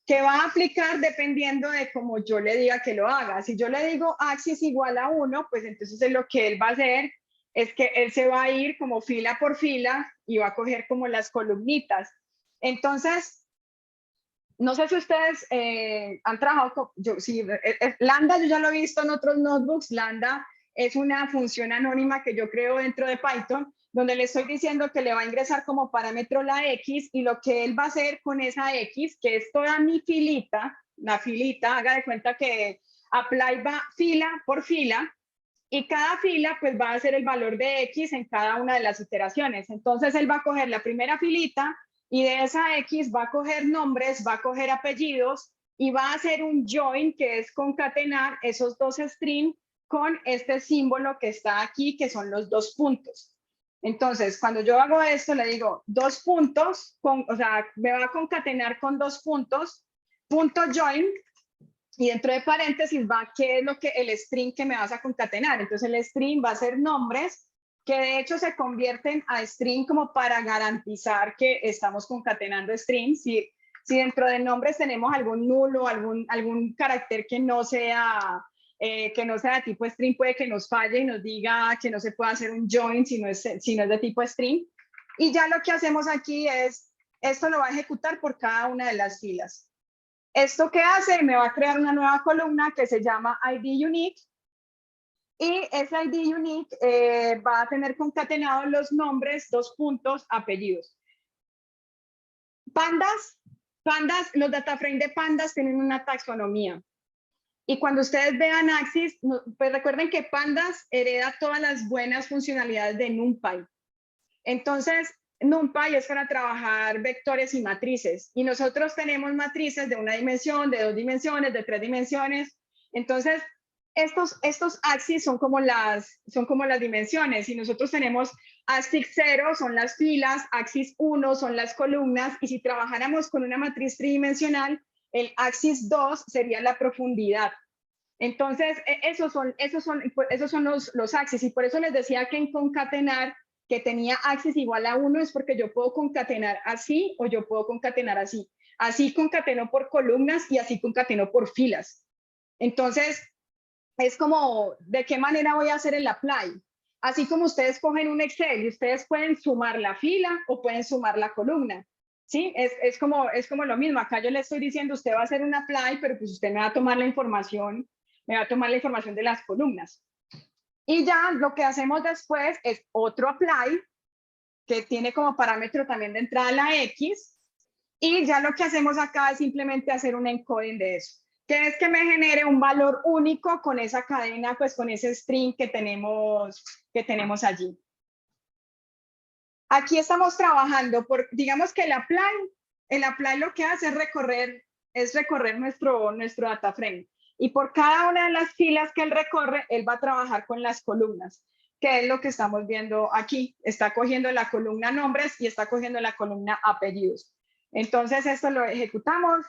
que va a aplicar dependiendo de cómo yo le diga que lo haga. Si yo le digo axis igual a 1, pues entonces lo que él va a hacer es que él se va a ir como fila por fila y va a coger como las columnitas. Entonces, no sé si ustedes han trabajado con, Lambda yo ya lo he visto en otros notebooks. Lambda es una función anónima que yo creo dentro de Python, donde le estoy diciendo que le va a ingresar como parámetro la X y lo que él va a hacer con esa X, que es toda mi filita, la filita, haga de cuenta que apply va fila por fila y cada fila pues va a ser el valor de X en cada una de las iteraciones. Entonces él va a coger la primera filita y de esa X va a coger nombres, va a coger apellidos y va a hacer un join, que es concatenar esos dos strings con este símbolo que está aquí, que son los dos puntos. Entonces, cuando yo hago esto, le digo dos puntos, o sea, me va a concatenar con dos puntos, punto join, y dentro de paréntesis va qué es lo que el string que me vas a concatenar. Entonces el string va a ser nombres, que de hecho se convierten a string como para garantizar que estamos concatenando strings. Si dentro de nombres tenemos algún nulo, algún carácter que no sea de tipo string, puede que nos falle y nos diga que no se puede hacer un join si no es de tipo string. Y ya lo que hacemos aquí es, esto lo va a ejecutar por cada una de las filas. ¿Esto qué hace? Me va a crear una nueva columna que se llama ID Unique. Y ese ID Unique va a tener concatenados los nombres, dos puntos, apellidos. Pandas, los data frames de Pandas tienen una taxonomía. Y cuando ustedes vean Axis, pues recuerden que Pandas hereda todas las buenas funcionalidades de NumPy. Entonces, NumPy es para trabajar vectores y matrices. Y nosotros tenemos matrices de una dimensión, de dos dimensiones, de tres dimensiones. Entonces, estos axis son como las dimensiones. Si nosotros tenemos axis 0 son las filas, axis 1 son las columnas, y si trabajáramos con una matriz tridimensional, el axis 2 sería la profundidad. Entonces, esos son los axis, y por eso les decía que en concatenar, que tenía axis igual a 1, es porque yo puedo concatenar así o yo puedo concatenar así. Así concateno por columnas y así concateno por filas. Entonces, es como, ¿de qué manera voy a hacer el apply? Así como ustedes cogen un Excel y ustedes pueden sumar la fila o pueden sumar la columna. ¿Sí? Es como lo mismo. Acá yo le estoy diciendo, usted va a hacer un apply, pero pues usted me va a tomar la información, de las columnas. Y ya lo que hacemos después es otro apply, que tiene como parámetro también de entrada la X, y ya lo que hacemos acá es simplemente hacer un encoding de eso, que es que me genere un valor único con esa cadena, pues con ese string que tenemos allí. Aquí estamos trabajando digamos que el apply lo que hace es recorrer nuestro data frame. Y por cada una de las filas que él recorre, él va a trabajar con las columnas, que es lo que estamos viendo aquí. Está cogiendo la columna nombres y está cogiendo la columna apellidos. Entonces, esto lo ejecutamos.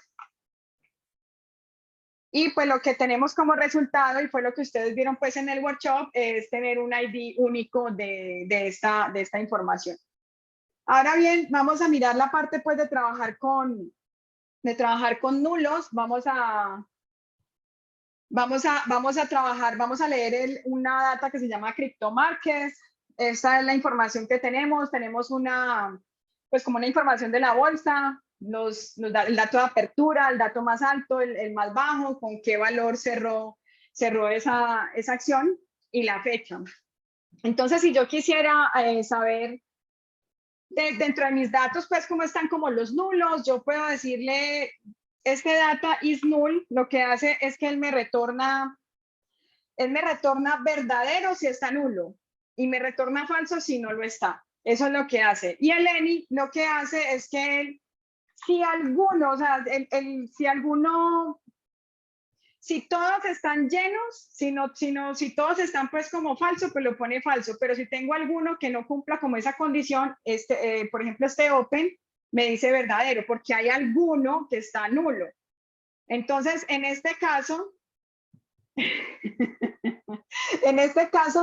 Y pues lo que tenemos como resultado, y fue lo que ustedes vieron pues en el workshop, es tener un ID único de esta información. Ahora bien, vamos a mirar la parte pues de trabajar con nulos. Vamos a trabajar, vamos a leer una data que se llama CryptoMarkets. Esta es la información que tenemos. Tenemos pues como una información de la bolsa, nos da el dato de apertura, el dato más alto, el más bajo, con qué valor cerró esa acción y la fecha. Entonces, si yo quisiera saber dentro de mis datos, pues cómo están como los nulos, yo puedo decirle, este data is null, lo que hace es que él me retorna verdadero si está nulo y me retorna falso si no lo está. Eso es lo que hace. Y el any lo que hace es que él, si todos están llenos, si todos están pues como falso, pues lo pone falso. Pero si tengo alguno que no cumpla como esa condición, por ejemplo, este open me dice verdadero, porque hay alguno que está nulo. Entonces, en este caso,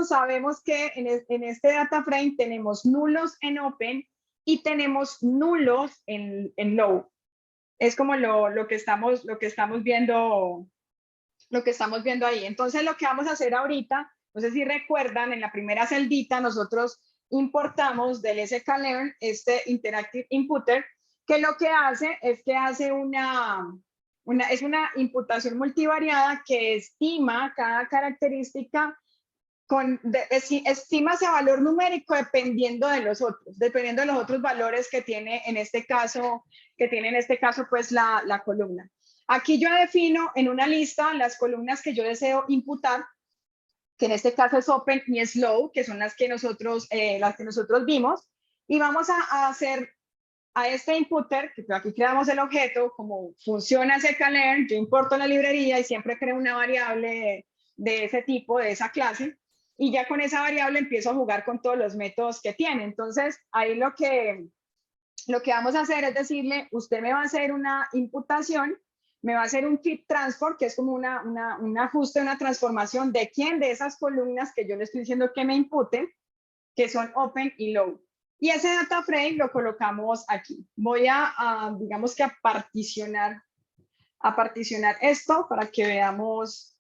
sabemos que en este data frame tenemos nulos en open y tenemos nulos en low. Es como lo que estamos viendo. Lo que estamos viendo ahí. Entonces, lo que vamos a hacer ahorita, no sé si recuerdan, en la primera celdita nosotros importamos del sklearn este Interactive Imputer, que lo que hace es que hace una imputación multivariada que estima cada característica estima ese valor numérico dependiendo de los otros valores que tiene en este caso, pues la columna. Aquí yo defino en una lista las columnas que yo deseo imputar, que en este caso es open y es low, que son las que nosotros vimos, y vamos a hacer a este imputer, que aquí creamos el objeto, como funciona sklearn, yo importo la librería y siempre creo una variable de ese tipo, de esa clase, y ya con esa variable empiezo a jugar con todos los métodos que tiene. Entonces, ahí lo que vamos a hacer es decirle, usted me va a hacer una imputación, me va a hacer un fit transform, que es como un ajuste, una transformación de de esas columnas que yo le estoy diciendo que me imputen, que son open y low. Y ese data frame lo colocamos aquí. Voy digamos que a particionar esto para que veamos,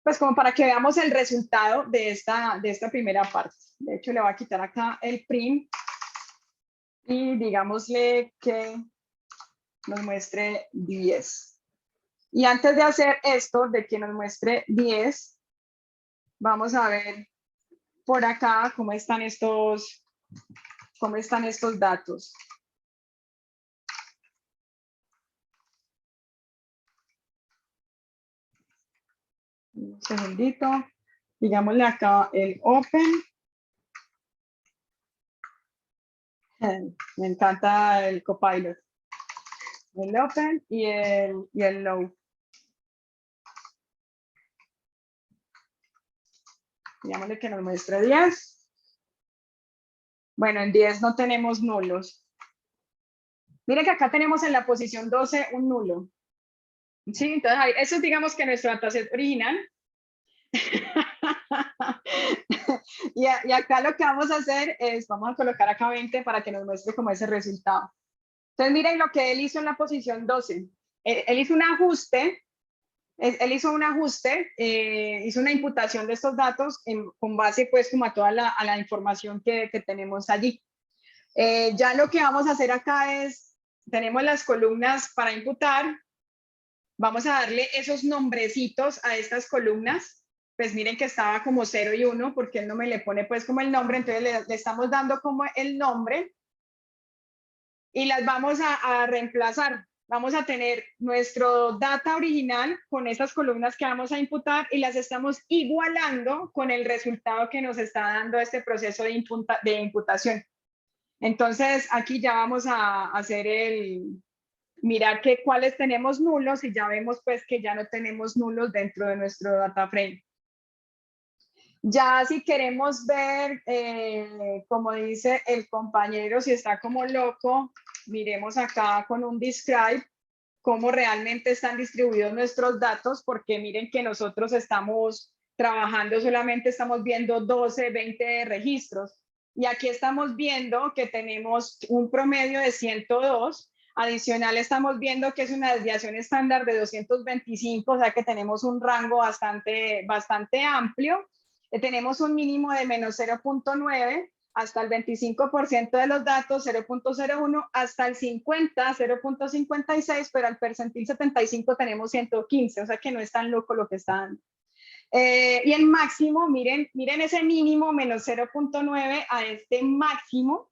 pues como para que veamos el resultado de esta primera parte. De hecho, le voy a quitar acá el print y digámosle que nos muestre 10. Y antes de hacer esto, de que nos muestre 10, vamos a ver por acá cómo están estos datos. Un segundito. Digámosle acá el open. Me encanta el copilot. El open y el low. Digámosle que nos muestre 10. Bueno, en 10 no tenemos nulos. Miren que acá tenemos en la posición 12 un nulo. Sí, entonces eso es, digamos, que nuestro dataset original. y acá lo que vamos a hacer es, vamos a colocar acá 20 para que nos muestre como ese resultado. Entonces miren lo que él hizo en la posición 12. Él hizo un ajuste, hizo una imputación de estos datos con base pues como a toda la información que tenemos allí. Ya lo que vamos a hacer acá es, tenemos las columnas para imputar, vamos a darle esos nombrecitos a estas columnas. Pues miren que estaba como 0 y 1 porque él no me le pone pues como el nombre, entonces le estamos dando como el nombre y las vamos a reemplazar. Vamos a tener nuestro data original con esas columnas que vamos a imputar y las estamos igualando con el resultado que nos está dando este proceso de imputación. Entonces aquí ya vamos a hacer mirar cuáles tenemos nulos y ya vemos pues que ya no tenemos nulos dentro de nuestro data frame. Ya si queremos ver, como dice el compañero, si está como loco, miremos acá con un describe cómo realmente están distribuidos nuestros datos, porque miren que nosotros estamos trabajando, solamente estamos viendo 12, 20 registros. Y aquí estamos viendo que tenemos un promedio de 102. Adicional estamos viendo que es una desviación estándar de 225, o sea que tenemos un rango bastante amplio. Tenemos un mínimo de menos 0.9 hasta el 25% de los datos, 0.01 hasta el 50, 0.56, pero al percentil 75 tenemos 115, o sea que no es tan loco lo que está dando. Y el máximo, miren ese mínimo menos 0.9 a este máximo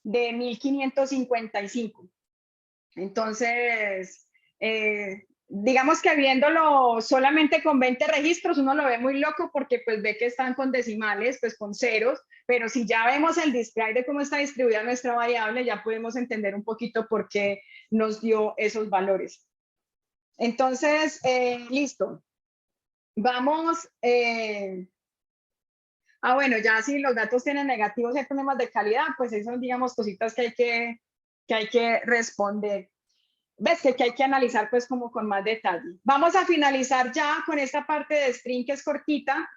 de 1555. Entonces, digamos que viéndolo solamente con 20 registros, uno lo ve muy loco porque pues ve que están con decimales, pues con ceros, pero si ya vemos el display de cómo está distribuida nuestra variable, ya podemos entender un poquito por qué nos dio esos valores. Entonces, listo. Vamos, bueno, ya si los datos tienen negativos y hay problemas de calidad, pues eso son, digamos, cositas que hay que responder. Ves que hay que analizar pues como con más detalle. Vamos a finalizar ya con esta parte de string que es cortita.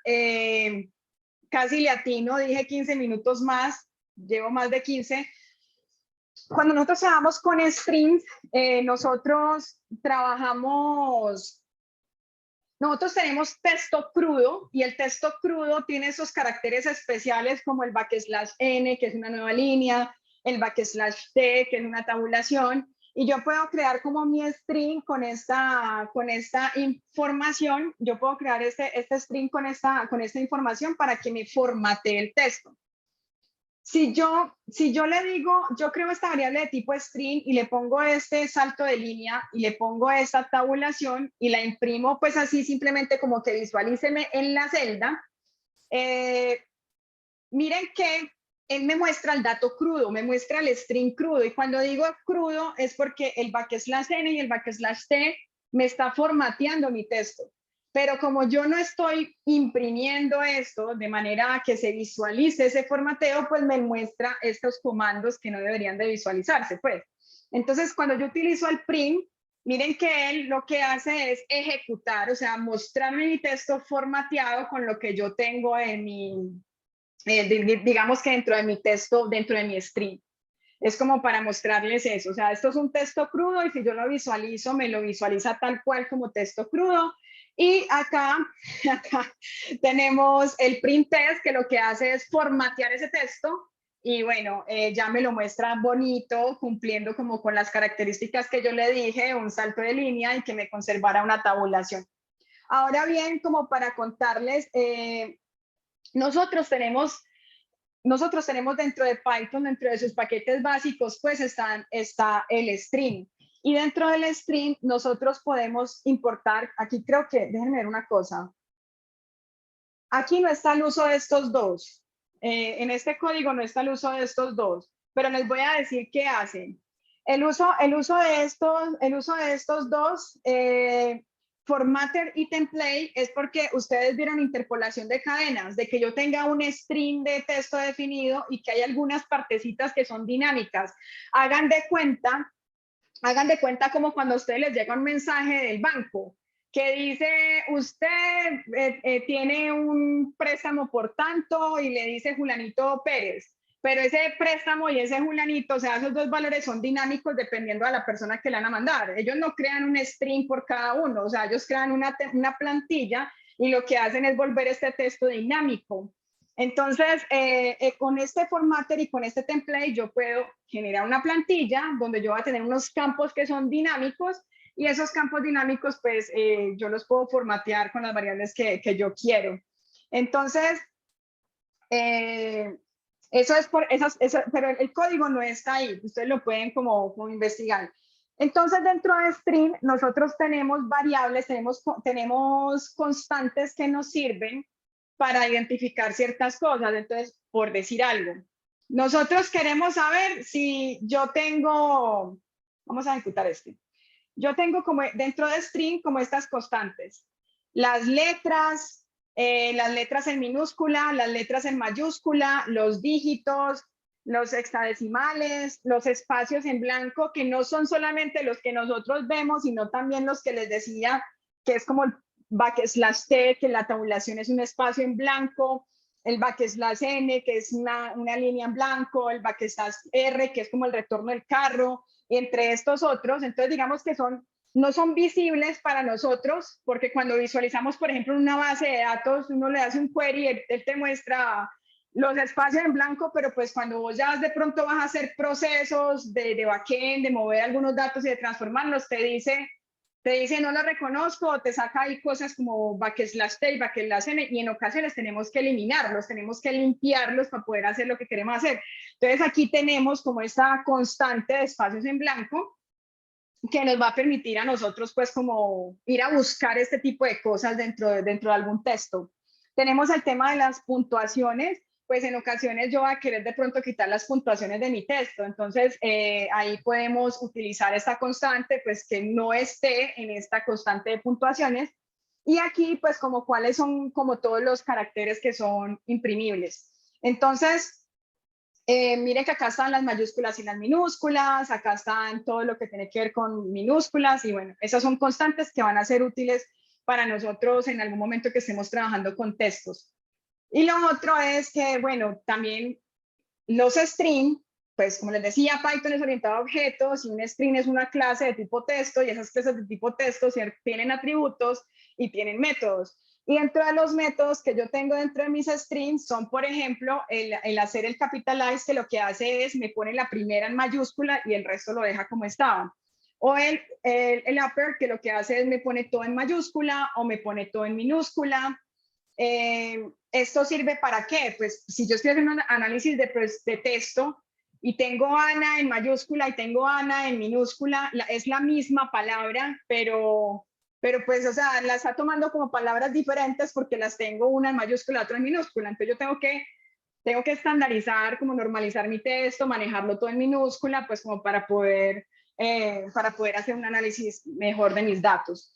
Casi le atino, dije 15 minutos más, llevo más de 15. Cuando nosotros trabajamos con strings, nosotros tenemos texto crudo y el texto crudo tiene esos caracteres especiales como el \n, que es una nueva línea, el \t, que es una tabulación, y yo puedo crear como mi string con esta información, yo puedo crear este string con esta información para que me formatee el texto. Si yo le digo, yo creo esta variable de tipo string y le pongo este salto de línea y le pongo esta tabulación y la imprimo pues así simplemente como que visualíceme en la celda, miren que él me muestra el dato crudo, me muestra el string crudo, y cuando digo crudo es porque el \n y el \t me está formateando mi texto. Pero como yo no estoy imprimiendo esto de manera que se visualice ese formateo, pues me muestra estos comandos que no deberían de visualizarse, pues. Entonces, cuando yo utilizo el print, miren que él lo que hace es ejecutar, o sea, mostrarme mi texto formateado con lo que yo tengo en digamos que dentro de mi texto, dentro de mi string. Es como para mostrarles eso, o sea, esto es un texto crudo y si yo lo visualizo, me lo visualiza tal cual como texto crudo. Y acá tenemos el print test, que lo que hace es formatear ese texto y bueno, ya me lo muestra bonito, cumpliendo como con las características que yo le dije, un salto de línea y que me conservara una tabulación. Ahora bien, como para contarles, nosotros tenemos dentro de Python, dentro de sus paquetes básicos, pues está el string. Y dentro del string nosotros podemos importar, aquí creo que, déjenme ver una cosa. Aquí no está el uso de estos dos. En este código no está el uso de estos dos, pero les voy a decir qué hacen. El uso de estos dos formatter y template es porque ustedes vieron interpolación de cadenas, de que yo tenga un string de texto definido y que hay algunas partecitas que son dinámicas. Hagan de cuenta como cuando a ustedes les llega un mensaje del banco que dice, usted tiene un préstamo por tanto y le dice Julanito Pérez, pero ese préstamo y ese Julanito, o sea, esos dos valores son dinámicos dependiendo de la persona que le van a mandar. Ellos no crean un string por cada uno, o sea, ellos crean una plantilla y lo que hacen es volver este texto dinámico. Entonces, con este formatter y con este template, yo puedo generar una plantilla donde yo voy a tener unos campos que son dinámicos y esos campos dinámicos, pues, yo los puedo formatear con las variables que yo quiero. Entonces, eso es por pero el código no está ahí, ustedes lo pueden como investigar. Entonces, dentro de string, nosotros tenemos variables, tenemos constantes que nos sirven para identificar ciertas cosas. Entonces, por decir algo, nosotros queremos saber si yo tengo, vamos a ejecutar este, yo tengo como dentro de string como estas constantes, las letras en minúscula, las letras en mayúscula, los dígitos, los hexadecimales, los espacios en blanco, que no son solamente los que nosotros vemos, sino también los que les decía, que es como el backslash T, que la tabulación es un espacio en blanco, el backslash N, que es una línea en blanco, el backslash R, que es como el retorno del carro, y entre estos otros. Entonces, digamos que no son visibles para nosotros, porque cuando visualizamos, por ejemplo, en una base de datos, uno le hace un query, él te muestra los espacios en blanco, pero pues cuando vos ya de pronto vas a hacer procesos de backend, de mover algunos datos y de transformarlos, te dice no lo reconozco, o te saca ahí cosas como backslash T y backslash N, y en ocasiones tenemos que eliminarlos, tenemos que limpiarlos para poder hacer lo que queremos hacer. Entonces aquí tenemos como esta constante de espacios en blanco, que nos va a permitir a nosotros pues como ir a buscar este tipo de cosas dentro de algún texto. Tenemos el tema de las puntuaciones, pues en ocasiones yo voy a querer de pronto quitar las puntuaciones de mi texto, entonces ahí podemos utilizar esta constante, pues que no esté en esta constante de puntuaciones, y aquí pues como cuáles son como todos los caracteres que son imprimibles. Entonces, miren que acá están las mayúsculas y las minúsculas, acá están todo lo que tiene que ver con minúsculas, y bueno, esas son constantes que van a ser útiles para nosotros en algún momento que estemos trabajando con textos. Y lo otro es que, bueno, también los string, pues como les decía, Python es orientado a objetos y un string es una clase de tipo texto, y esas clases de tipo texto tienen atributos y tienen métodos. Y dentro de los métodos que yo tengo dentro de mis strings son, por ejemplo, el hacer el capitalize, que lo que hace es me pone la primera en mayúscula y el resto lo deja como estaba. O el upper, que lo que hace es me pone todo en mayúscula o me pone todo en minúscula. ¿Esto sirve para qué? Pues si yo estoy haciendo un análisis de texto y tengo Ana en mayúscula y tengo Ana en minúscula, es la misma palabra, pero pues, o sea, la está tomando como palabras diferentes porque las tengo una en mayúscula, otra en minúscula. Entonces yo tengo que estandarizar, como normalizar mi texto, manejarlo todo en minúscula, pues como para poder hacer un análisis mejor de mis datos.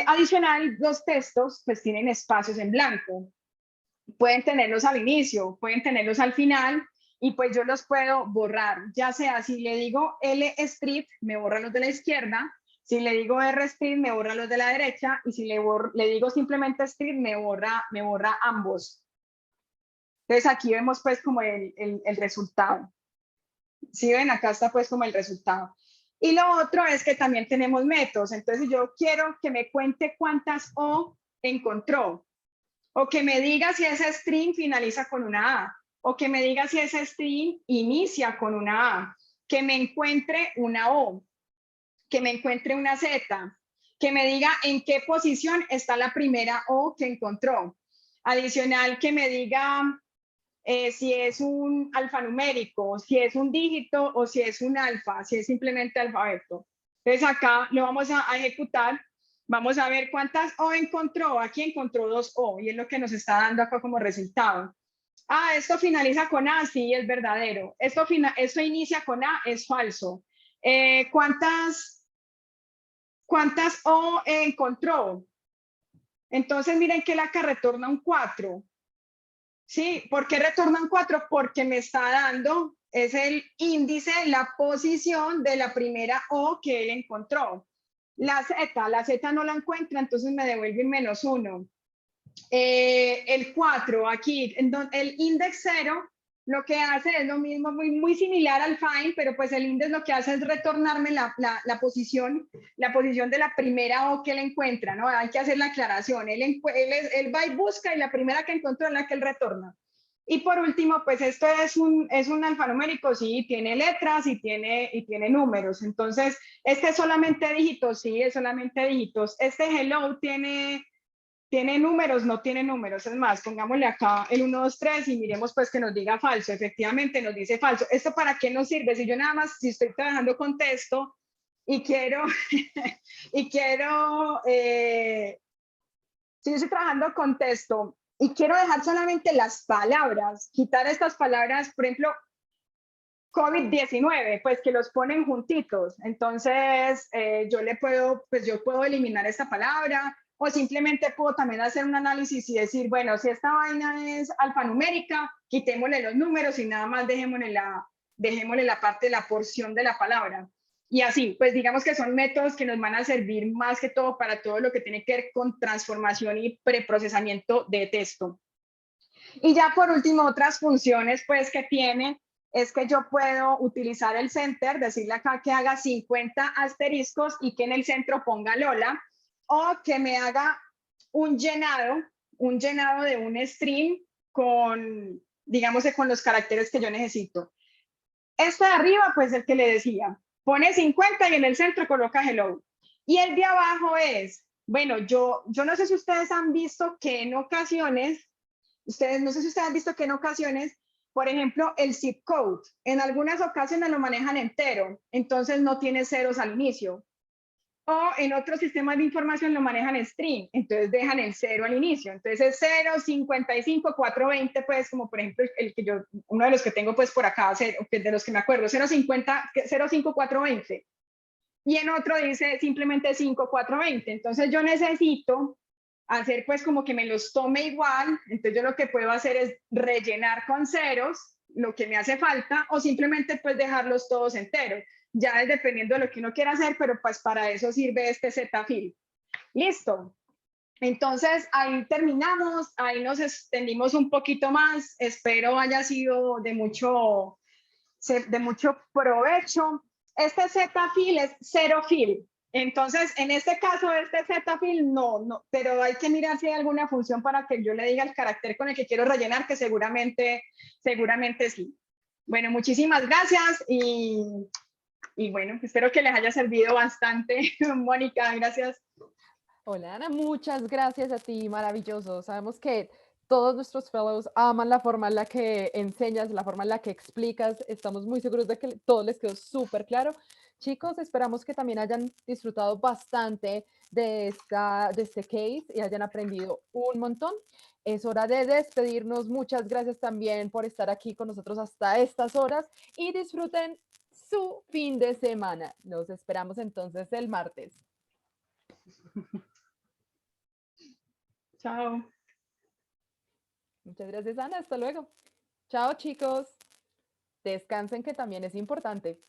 Adicional, los textos pues tienen espacios en blanco. Pueden tenerlos al inicio, pueden tenerlos al final, y pues yo los puedo borrar, ya sea si le digo L-strip, me borra los de la izquierda, si le digo R-strip, me borra los de la derecha, y si le digo simplemente strip, me borra ambos. Entonces aquí vemos pues como el resultado. Si ven, acá está pues como el resultado. Y lo otro es que también tenemos métodos. Entonces yo quiero que me cuente cuántas O encontró, o que me diga si ese string finaliza con una A, o que me diga si ese string inicia con una A, que me encuentre una O, que me encuentre una Z, que me diga en qué posición está la primera O que encontró. Adicional, que me diga si es un alfanumérico, si es un dígito o si es un alfa, si es simplemente alfabeto. Entonces acá lo vamos a ejecutar. Vamos a ver cuántas O encontró. Aquí encontró 2 O y es lo que nos está dando acá como resultado. Ah, esto finaliza con A, sí, es verdadero. Esto inicia con A, es falso. ¿Cuántas ¿cuántas O encontró? Entonces miren que la que retorna un 4. ¿Sí? ¿Por qué retorna un 4? Porque me está dando, es el índice, la posición de la primera O que él encontró. La Z no la encuentra, entonces me devuelve un -1. El 4 aquí, el index 0 lo que hace es lo mismo, muy similar al find, pero pues el index lo que hace es retornarme la posición de la primera O que él encuentra, ¿no? Hay que hacer la aclaración. Él va y busca y la primera que encontró es la que él retorna. Y por último, pues esto es un alfanumérico, sí, tiene letras y tiene números. Entonces, este es solamente dígitos, sí, es solamente dígitos. Este hello tiene números, no tiene números. Es más, pongámosle acá el 1, 2, 3 y miremos pues que nos diga falso. Efectivamente nos dice falso. ¿Esto para qué nos sirve? Si yo nada más, si estoy trabajando con texto y quiero, y quiero, si yo estoy trabajando con texto y quiero dejar solamente las palabras, quitar estas palabras, por ejemplo, COVID-19, pues que los ponen juntitos. Entonces, yo puedo eliminar esta palabra o simplemente puedo también hacer un análisis y decir, bueno, si esta vaina es alfanumérica, quitémosle los números y nada más dejémosle la parte de la porción de la palabra. Y así, pues digamos que son métodos que nos van a servir más que todo para todo lo que tiene que ver con transformación y preprocesamiento de texto. Y ya por último, otras funciones pues que tiene es que yo puedo utilizar el center, decirle acá que haga 50 asteriscos y que en el centro ponga Lola, o que me haga un llenado de un string con, digamos, con los caracteres que yo necesito. Este de arriba, pues el que le decía, pone 50 y en el centro coloca hello. Y el de abajo es, bueno, yo no sé si ustedes han visto que en ocasiones no sé si ustedes han visto que en ocasiones, por ejemplo, el zip code, en algunas ocasiones lo manejan entero, entonces no tiene ceros al inicio. O en otros sistemas de información lo manejan en string, entonces dejan el 0 al inicio. Entonces es 0, 55, 420, pues como por ejemplo el que yo, uno de los que tengo pues por acá, de los que me acuerdo, 050, 05, 420. Y en otro dice simplemente 5, 420. Entonces yo necesito hacer pues como que me los tome igual, entonces yo lo que puedo hacer es rellenar con ceros lo que me hace falta o simplemente pues dejarlos todos enteros, ya es dependiendo de lo que uno quiera hacer, pero pues para eso sirve este Z-fill. Listo. Entonces ahí terminamos, ahí nos extendimos un poquito más, espero haya sido de mucho provecho. Este Z-fill es cero fill. Entonces, en este caso, este Z-fill no, pero hay que mirar si hay alguna función para que yo le diga el carácter con el que quiero rellenar, que seguramente sí. Bueno, muchísimas gracias y bueno, espero que les haya servido bastante. Mónica, gracias. Hola Ana, muchas gracias a ti, maravilloso. Sabemos que todos nuestros fellows aman la forma en la que enseñas, la forma en la que explicas. Estamos muy seguros de que todo les quedó súper claro. Chicos, esperamos que también hayan disfrutado bastante de este case y hayan aprendido un montón. Es hora de despedirnos. Muchas gracias también por estar aquí con nosotros hasta estas horas y disfruten su fin de semana. Nos esperamos entonces el martes. Chao. Muchas gracias, Ana. Hasta luego. Chao, chicos. Descansen, que también es importante.